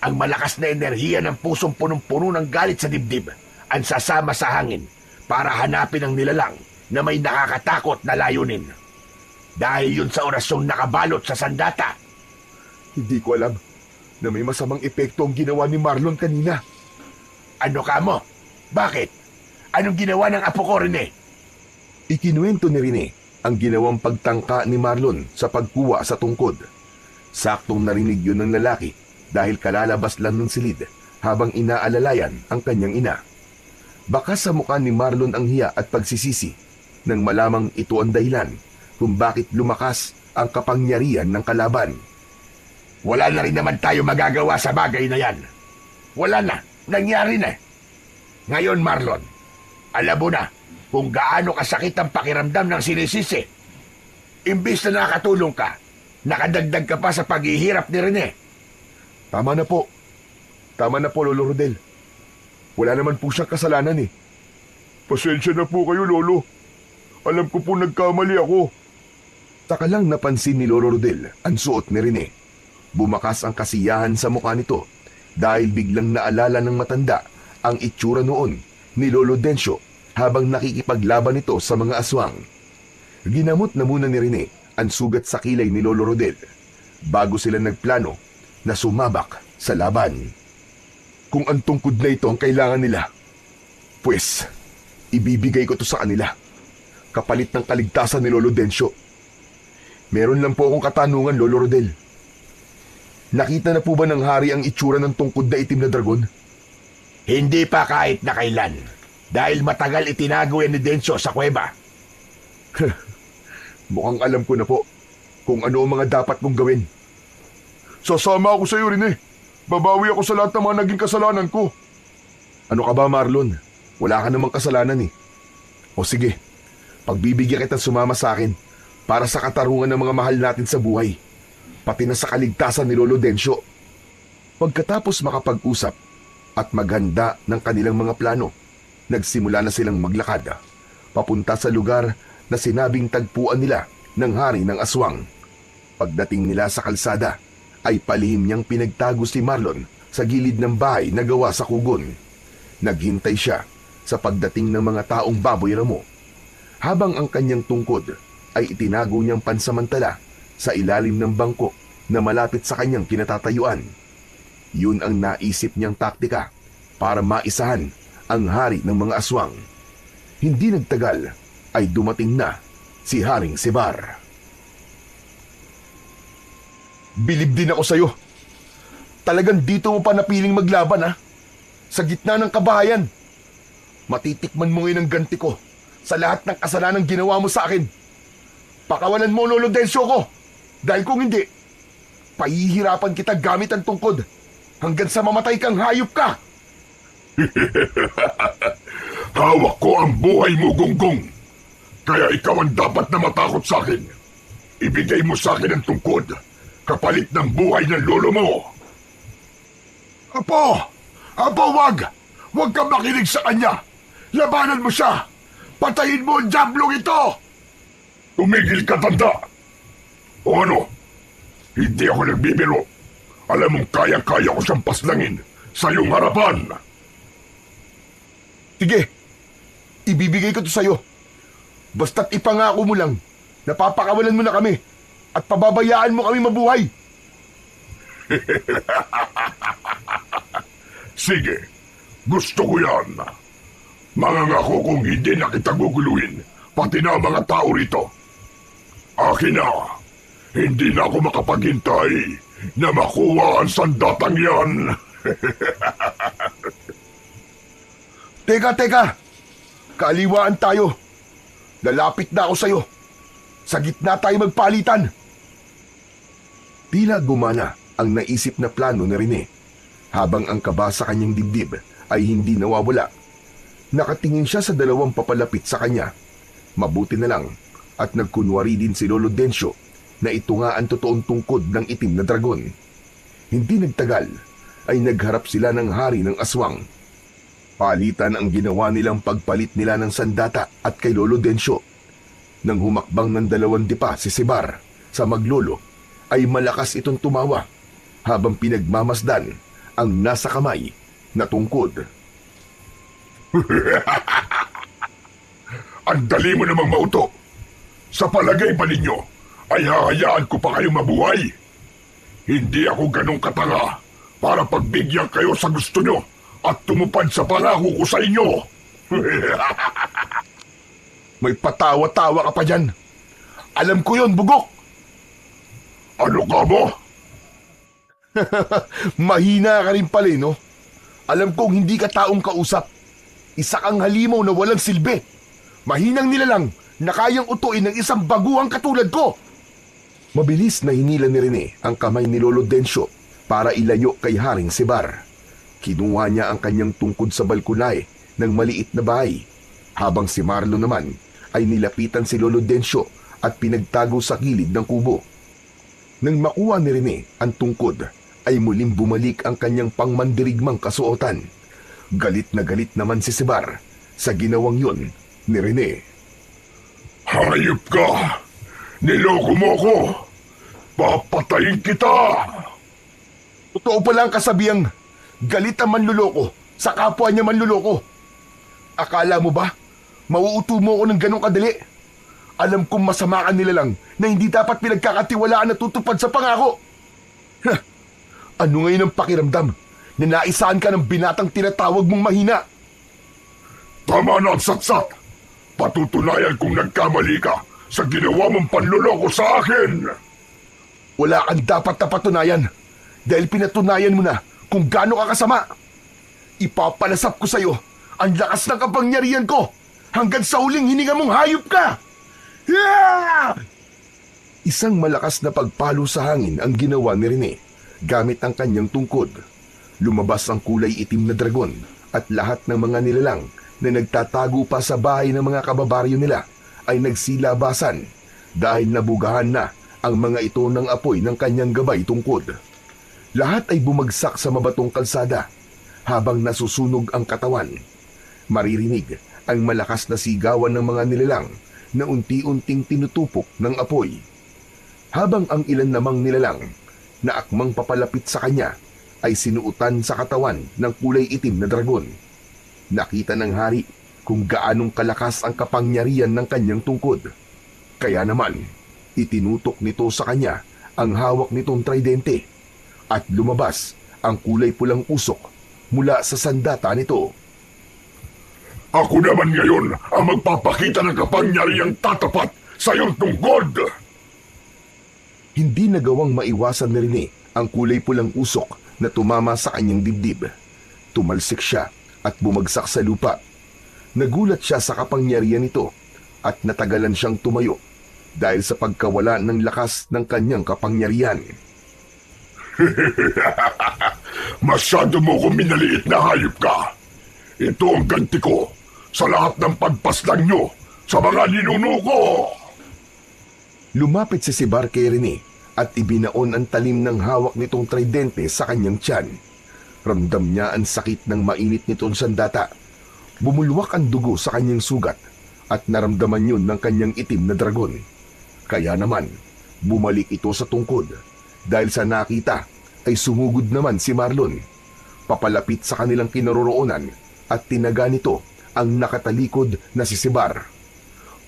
Ang malakas na enerhiya ng pusong punong-puno ng galit sa dibdib ang sasama sa hangin para hanapin ang nilalang na may nakakatakot na layunin. Dahil yun sa orasyong nakabalot sa sandata. Hindi ko alam na may masamang epekto ang ginawa ni Marlon kanina. Ano ka mo? Bakit? Anong ginawa ng apo ko, Rene? Ikinuwento ni Rene ang ginawang pagtangka ni Marlon sa pagkuha sa tungkod. Saktong narinig yun ng lalaki dahil kalalabas lang ng silid habang inaalalayan ang kanyang ina. Baka sa mukha ni Marlon ang hiya at pagsisisi nang malamang ito ang dahilan kung bakit lumakas ang kapangyarihan ng kalaban. Wala na rin naman tayo magagawa sa bagay na yan. Wala na. Nangyari na. Ngayon, Marlon, alam mo na kung gaano kasakit ang pakiramdam ng sinisisi. Imbis na nakatulong ka, nakadagdag ka pa sa paghihirap ni Rene. Tama na po. Tama na po, Lolo Rodel. Wala naman po siyang kasalanan Pasensya na po kayo, Lolo. Alam ko po nagkamali ako. Saka lang napansin ni Lolo Rodel ang suot ni Rene. Bumakas ang kasiyahan sa mukha nito dahil biglang naalala ng matanda ang itsura noon ni Lolo Densyo habang nakikipaglaban ito sa mga aswang. Ginamot na muna ni Rene ang sugat sa kilay ni Lolo Rodel bago sila nagplano na sumabak sa laban. Kung ang tungkod na ito ang kailangan nila, pues, ibibigay ko to sa kanila. Kapalit ng kaligtasan ni Lolo Densyo. Meron lang po akong katanungan, Lolo Rodel. Nakita na po ba ng hari ang itsura ng tungkod na itim na dragon? Hindi pa kahit na kailan. Dahil matagal itinago yan ni Densyo sa kuweba. Mukhang alam ko na po kung ano ang mga dapat mong gawin. Sasama ako sa iyo, Rene. Babawi ako sa lahat ng mga naging kasalanan ko. Ano ka ba, Marlon? Wala ka namang kasalanan O sige, pagbibigyan kita sumama sa akin para sa katarungan ng mga mahal natin sa buhay, pati na sa kaligtasan ni Lolo Densyo. Pagkatapos makapag-usap at maghanda ng kanilang mga plano, nagsimula na silang maglakad papunta sa lugar na sinabing tagpuan nila ng hari ng aswang. Pagdating nila sa kalsada, ay palihim niyang pinagtago si Marlon sa gilid ng bahay na gawa sa kugon. Naghintay siya sa pagdating ng mga taong baboy ramo, habang ang kanyang tungkod ay itinago niyang pansamantala sa ilalim ng bangko na malapit sa kanyang kinatatayuan. Yun ang naisip niyang taktika para maisahan ang hari ng mga aswang. Hindi nagtagal ay dumating na si Haring Sibar. Bilib din ako sa'yo. Talagang dito mo pa napiling maglaban, ha? Sa gitna ng kabahayan. Matitikman mo ngayon ang ganti ko sa lahat ng kasalanang ginawa mo sa akin. Pakawalan mo ang Lolo Densyo ko. Dahil kung hindi, pahihirapan kita gamit ang tungkod hanggang sa mamatay kang hayop ka. Hawak ko ang buhay mo, Gonggong. Kaya ikaw ang dapat na matakot sa akin. Ibigay mo sa akin ang tungkod, kapalit ng buhay ng lolo mo. Apo! Apo, wag! Huwag kang makinig sa kanya! Labanan mo siya! Patayin mo ang diablong ito! Tumigil ka, tanda! O ano? Hindi ako nagbibiro. Alam mong kaya-kaya ko siyang paslangin sa iyong harapan. Sige, ibibigay ko to sa'yo. Basta't ipangako mo lang na papakawalan mo na kami at pababayaan mo kami mabuhay. Sige, gusto ko yan. Mangangako kong hindi na kita guguluhin, pati na ang mga tao rito. Akin na, hindi na ako makapaghintay na makuha ang sandatang yan. Teka! Kaaliwaan tayo. Lalapit na ako sa'yo. Sa gitna tayo magpalitan. Tila gumana ang naisip na plano ni Rene, habang ang kaba sa kanyang dibdib ay hindi nawawala. Nakatingin siya sa dalawang papalapit sa kanya. Mabuti na lang at nagkunwari din si Lolo Densyo na ito nga ang totoong tungkod ng itim na dragon. Hindi nagtagal ay nagharap sila ng hari ng aswang. Palitan ang ginawa nilang pagpalit nila ng sandata at kay Lolo Densyo. Nang humakbang ng dalawang dipa si Sibar sa maglolo, ay malakas itong tumawa habang pinagmamasdan ang nasa kamay na tungkod. Ang dali mo namang mauto. Sa palagay ba ninyo, ay hahayaan ko pa kayong mabuhay? Hindi ako ganong katanga para pagbigyan kayo sa gusto nyo at tumupad sa pangako ko sa inyo. May patawa-tawa ka pa dyan. Alam ko yon, Bugok. Ano ka mo? Mahina ka rin pala, no? Alam kong hindi ka taong kausap. Isa kang halimaw na walang silbi. Mahinang nilalang na kayang utuin ng isang baguhang katulad ko. Mabilis na hinila ni Rene ang kamay ni Lolo Densyo para ilayo kay Haring Sibar. Kinuha niya ang kanyang tungkod sa balkonay ng maliit na bahay, habang si Marlo naman ay nilapitan si Lolo Densyo at pinagtago sa gilid ng kubo. Nang makuha ni Rene ang tungkod, ay muling bumalik ang kanyang pangmandirigmang kasuotan. Galit na galit naman si Sibar sa ginawang yun ni Rene. Hayop ka! Niloko mo ko! Papatayin kita! Totoo pala ang kasabihang galit ang manluloko sa kapwa niya manluloko. Akala mo ba mauuto mo ako ng ganong kadali? Alam kong masama ka nila lang na hindi dapat pinagkakatiwalaan na tutupad sa pangako. Ano ngayon ang pakiramdam na naisaan ka ng binatang tinatawag mong mahina? Tama na ang satsat! Patutunayan kung nagkamali ka sa ginawa mong panluloko sa akin! Wala kang dapat na patunayan dahil pinatunayan mo na kung gaano ka kasama. Ipapalasap ko sa'yo ang lakas ng kapangyarihan ko hanggang sa huling hininga mong hayop ka! Yeah! Isang malakas na pagpalo sa hangin ang ginawa ni Rene gamit ang kanyang tungkod. Lumabas ang kulay itim na dragon at lahat ng mga nilalang na nagtatago pa sa bahay ng mga kababaryo nila ay nagsilabasan dahil nabugahan na ang mga ito ng apoy ng kanyang gabay tungkod. Lahat ay bumagsak sa mabatong kalsada habang nasusunog ang katawan. Maririnig ang malakas na sigawan ng mga nilalang na unti-unting tinutupok ng apoy. Habang ang ilan namang nilalang na akmang papalapit sa kanya ay sinuutan sa katawan ng kulay itim na dragon. Nakita ng hari kung gaanong kalakas ang kapangyarihan ng kanyang tungkod. Kaya naman, itinutok nito sa kanya ang hawak nitong tridente at lumabas ang kulay pulang usok mula sa sandata nito. Ako naman ngayon ang magpapakita ng kapangyarihang tatapat sa iyong tungkod! Hindi nagawang maiwasan ni Rene ang kulay pulang usok na tumama sa kanyang dibdib. Tumalsik siya at bumagsak sa lupa. Nagulat siya sa kapangyarihan nito at natagalan siyang tumayo dahil sa pagkawala ng lakas ng kanyang kapangyarihan. Masyado mo kong minaliit na hayop ka. Ito ang ganti ko sa lahat ng pagpaslang nyo sa mga ninuno ko. Lumapit si Sibar kay Rene at ibinaon ang talim ng hawak nitong tridente sa kanyang tiyan. Ramdam niya ang sakit ng mainit nitong sandata. Bumulwak ang dugo sa kanyang sugat at naramdaman yun ng kanyang itim na dragon. Kaya naman, bumalik ito sa tungkod. Dahil sa nakita ay sumugod naman si Marlon. Papalapit sa kanilang kinaroroonan at tinaga nito ang nakatalikod na si Sibar.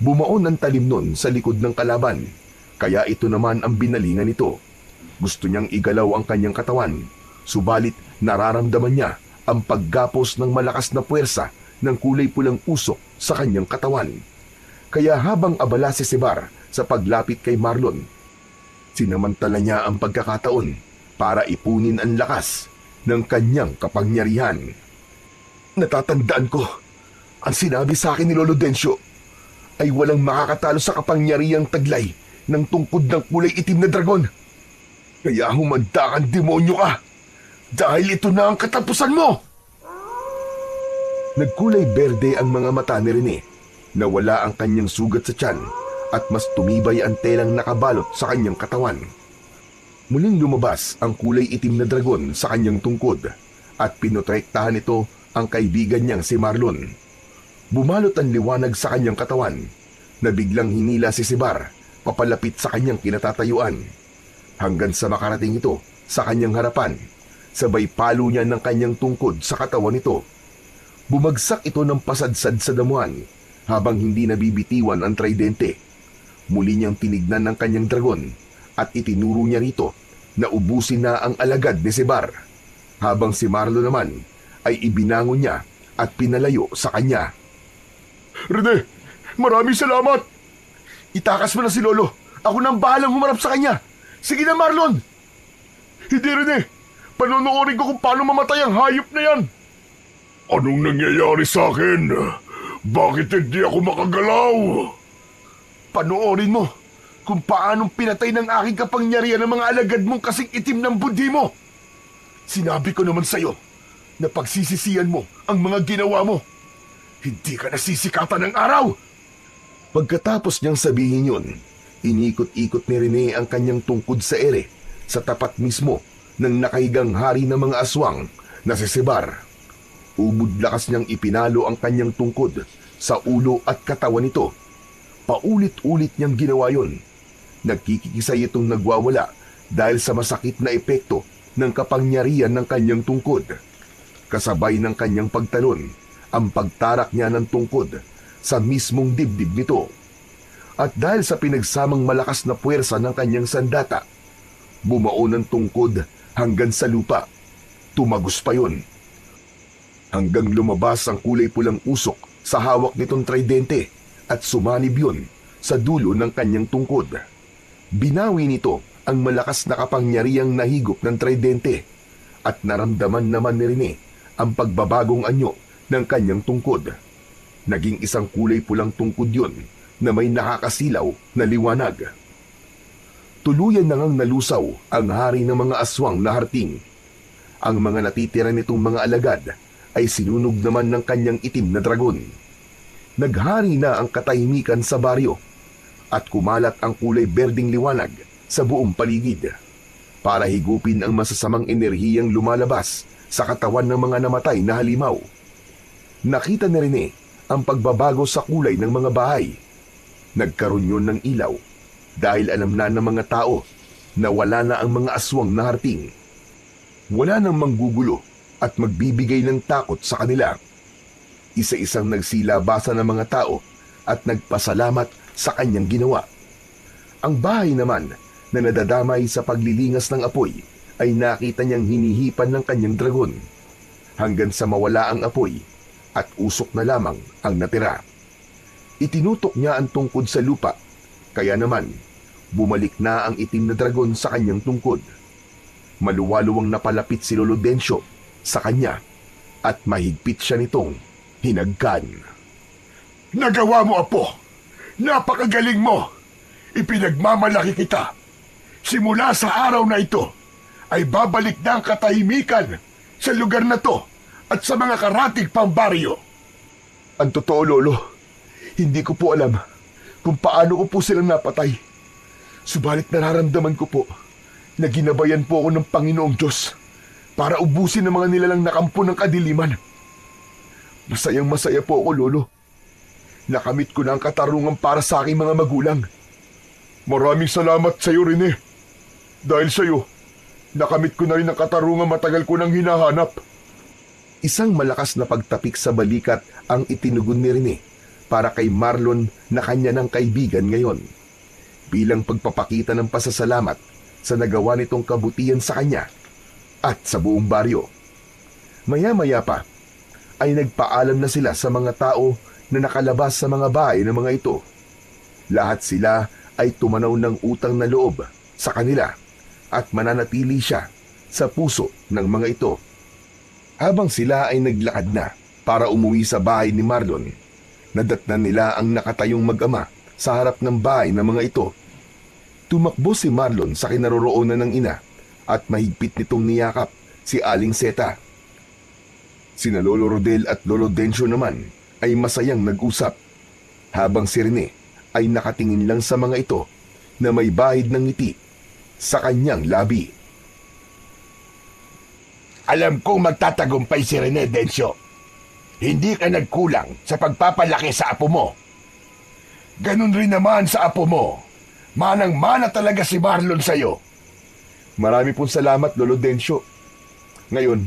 Bumaon ang talim nun sa likod ng kalaban, kaya ito naman ang binalingan nito. Gusto niyang igalaw ang kanyang katawan, subalit nararamdaman niya ang paggapos ng malakas na puwersa ng kulay pulang usok sa kanyang katawan. Kaya habang abala si Sibar sa paglapit kay Marlon, sinamantala niya ang pagkakataon para ipunin ang lakas ng kanyang kapangyarihan. Natatandaan ko, ang sinabi sa akin ni Lolo Dencio ay walang makakatalo sa kapangyarihang taglay ng tungkod ng kulay itim na dragon. Kaya humanda kang demonyo ka, dahil ito na ang katapusan mo! Nagkulay berde ang mga mata ni Rene, nawala ang kanyang sugat sa tiyan at mas tumibay ang telang nakabalot sa kanyang katawan. Muling lumabas ang kulay itim na dragon sa kanyang tungkod at pinotektahan nito ang kaibigan niyang si Marlon. Bumalot ang liwanag sa kanyang katawan na biglang hinila si Sibar papalapit sa kanyang kinatatayuan. Hanggang sa makarating ito sa kanyang harapan, sabay palo niya ng kanyang tungkod sa katawan nito. Bumagsak ito ng pasadsad sa damuhan habang hindi nabibitiwan ang tridente. Muli niyang tinignan ng kanyang dragon at itinuro niya rito na ubusin na ang alagad ni Sibar, habang si Marlon naman ay ibinangon niya at pinalayo sa kanya. Rene, maraming salamat! Itakas mo na si Lolo. Ako nang bahalang humarap sa kanya. Sige na, Marlon! Hindi, Rene. Panonoorin ko kung paano mamatay ang hayop na yan. Anong nangyayari sa akin? Bakit hindi ako makagalaw? Panoorin mo kung paanong pinatay ng aking kapangyarihan ng mga alagad mong kasing itim ng budi mo. Sinabi ko naman sa'yo na pagsisisihan mo ang mga ginawa mo. Hindi ka nasisikatan ng araw. Pagkatapos niyang sabihin yun, inikot-ikot ni Rene ang kanyang tungkod sa ere sa tapat mismo ng nakahigang hari ng mga aswang na si Sibar. Ubod lakas niyang ipinalo ang kanyang tungkod sa ulo at katawan nito. Paulit-ulit niyang ginawa yun. Nagkikisay itong nagwawala dahil sa masakit na epekto ng kapangyarihan ng kanyang tungkod. Kasabay ng kanyang pagtalon, ang pagtarak niya ng tungkod sa mismong dibdib nito. At dahil sa pinagsamang malakas na puwersa ng kanyang sandata, bumaon ang tungkod hanggang sa lupa. Tumagos pa yun. Hanggang lumabas ang kulay pulang usok sa hawak nitong tridente at sumanib yun sa dulo ng kanyang tungkod. Binawi nito ang malakas na kapangyarihang nahigop ng tridente at naramdaman naman ni Rene ang pagbabagong anyo ng kanyang tungkod. Naging isang kulay pulang tungkod yun na may nakakasilaw na liwanag. Tuluyan na ngang nalusaw ang hari ng mga aswang na harting. Ang mga natitira nitong mga alagad ay sinunog naman ng kanyang itim na dragon. Naghari na ang katahimikan sa baryo at kumalat ang kulay berdeng liwanag sa buong paligid para higupin ang masasamang enerhiyang lumalabas sa katawan ng mga namatay na halimaw. Nakita ni Rene ang pagbabago sa kulay ng mga bahay. Nagkaroon yun ng ilaw dahil alam na ng mga tao na wala na ang mga aswang na harting. Wala nang manggugulo at magbibigay ng takot sa kanila. Isa-isang nagsilabasa ng mga tao at nagpasalamat sa kanyang ginawa. Ang bahay naman na nadadamay sa paglilingas ng apoy ay nakita niyang hinihipan ng kanyang dragon hanggang sa mawala ang apoy at usok na lamang ang natira. Itinutok niya ang tungkod sa lupa, kaya naman bumalik na ang itim na dragon sa kanyang tungkod. Maluwaluwang napalapit si Lolo Densyo sa kanya at mahigpit siya nitong hinagkan. Nagawa mo, Apo! Napakagaling mo! Ipinagmamalaki kita! Simula sa araw na ito, ay babalik na ang katahimikan sa lugar na to at sa mga karatig pang baryo. Ang totoo, Lolo, hindi ko po alam kung paano ko po silang napatay. Subalit nararamdaman ko po na ginabayan po ako ng Panginoong Diyos para ubusin ang mga nilalang nakampo ng kadiliman. Masayang masaya po ako, Lolo. Nakamit ko na ang katarungan para sa aking mga magulang. Maraming salamat sa iyo, Rene. Dahil sa iyo, nakamit ko na rin ang katarungan matagal ko nang hinahanap. Isang malakas na pagtapik sa balikat ang itinugon ni Rene para kay Marlon na kanya ng kaibigan ngayon. Bilang pagpapakita ng pasasalamat sa nagawa nitong kabutihan sa kanya at sa buong baryo. Maya-maya pa ay nagpaalam na sila sa mga tao na nakalabas sa mga bahay ng mga ito. Lahat sila ay tumanaw ng utang na loob sa kanila at mananatili siya sa puso ng mga ito. Habang sila ay naglakad na para umuwi sa bahay ni Marlon, nadatnan nila ang nakatayong mag-ama sa harap ng bahay ng mga ito. Tumakbo si Marlon sa kinaroroonan ng ina at mahigpit nitong niyakap si Aling Seta. Sina Lolo Rodel at Lolo Densyo naman ay masayang nag-usap, habang si Rene ay nakatingin lang sa mga ito na may bahid ng ngiti sa kanyang labi. Alam kong magtatagumpay si Rene, Densyo. Hindi ka nagkulang sa pagpapalaki sa apo mo. Ganun rin naman sa apo mo. Manang-mana talaga si Marlon sa'yo. Marami pong salamat, Lolo Densyo. Ngayon,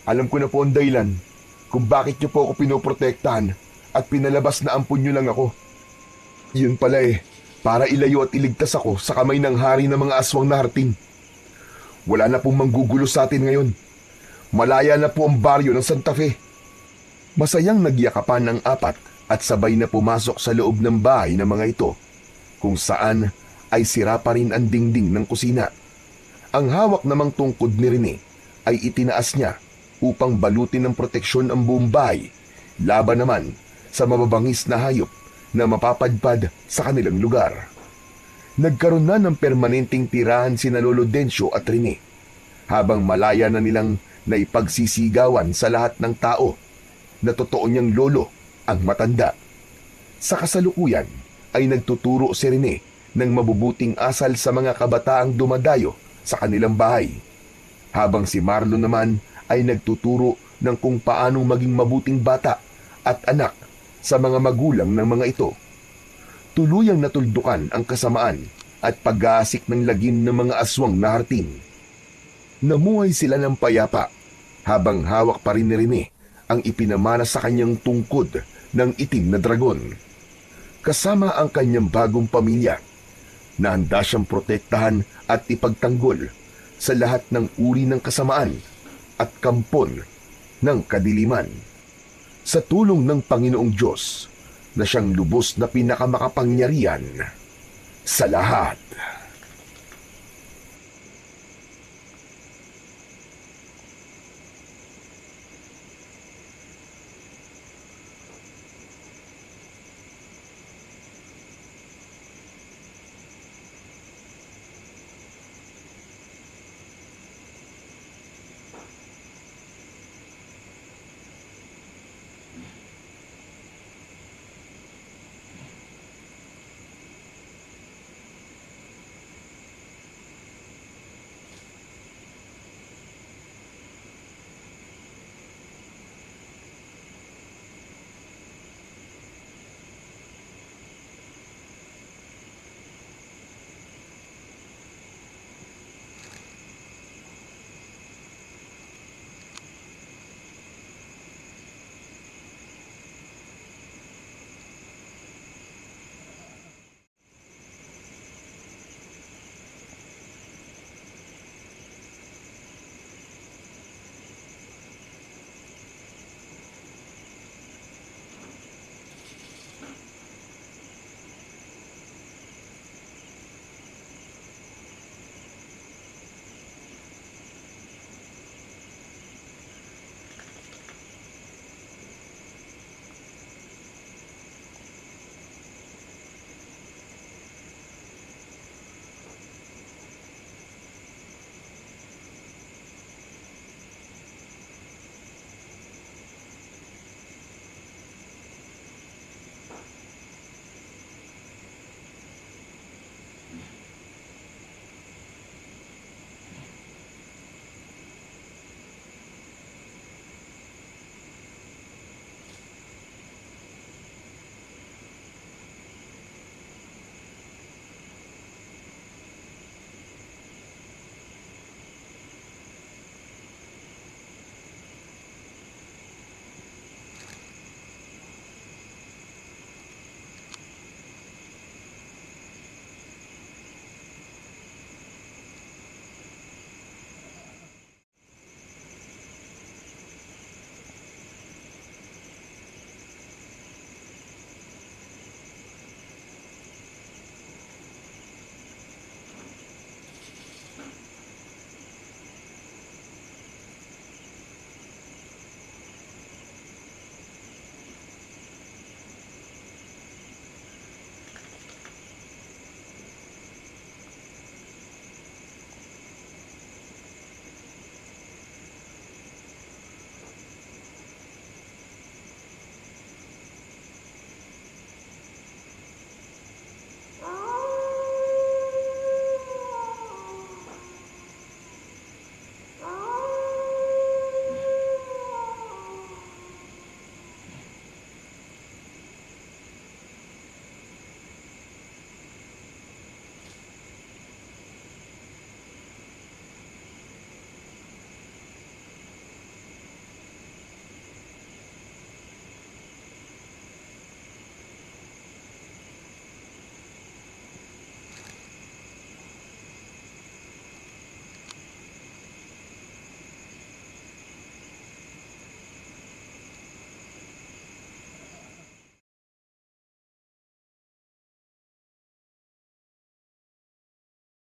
alam ko na po ang dahilan kung bakit niyo po ako pinoprotektahan at pinalabas na ampun niyo lang ako. Yun pala para ilayo at iligtas ako sa kamay ng hari ng mga aswang na harting. Wala na pong manggugulo sa atin ngayon. Malaya na po ang baryo ng Santa Fe. Masayang nagyakapan ang apat at sabay na pumasok sa loob ng bahay ng mga ito, kung saan ay sira pa rin ang dingding ng kusina. Ang hawak namang tungkod ni Rene ay itinaas niya upang balutin ng proteksyon ang buong bahay, laban naman sa mababangis na hayop na mapapadpad sa kanilang lugar. Nagkaroon na ng permanenteng tirahan sina Lolo Densyo at Rene, habang malaya na nilang naipagsisigawan sa lahat ng tao na totoo niyang lolo ang matanda. Sa kasalukuyan ay nagtuturo si Rene ng mabubuting asal sa mga kabataang dumadayo sa kanilang bahay, habang si Marlon naman ay nagtuturo ng kung paanong maging mabuting bata at anak sa mga magulang ng mga ito. Tuluyang natuldukan ang kasamaan at pag-aasik ng lagim ng mga aswang na harting. Namuhay sila ng payapa habang hawak pa rin ni Rene ang ipinamana sa kanyang tungkod ng itim na dragon. Kasama ang kanyang bagong pamilya na handa siyang protektahan at ipagtanggol sa lahat ng uri ng kasamaan at kampon ng kadiliman. Sa tulong ng Panginoong Diyos na siyang lubos na pinakamakapangyarihan sa lahat.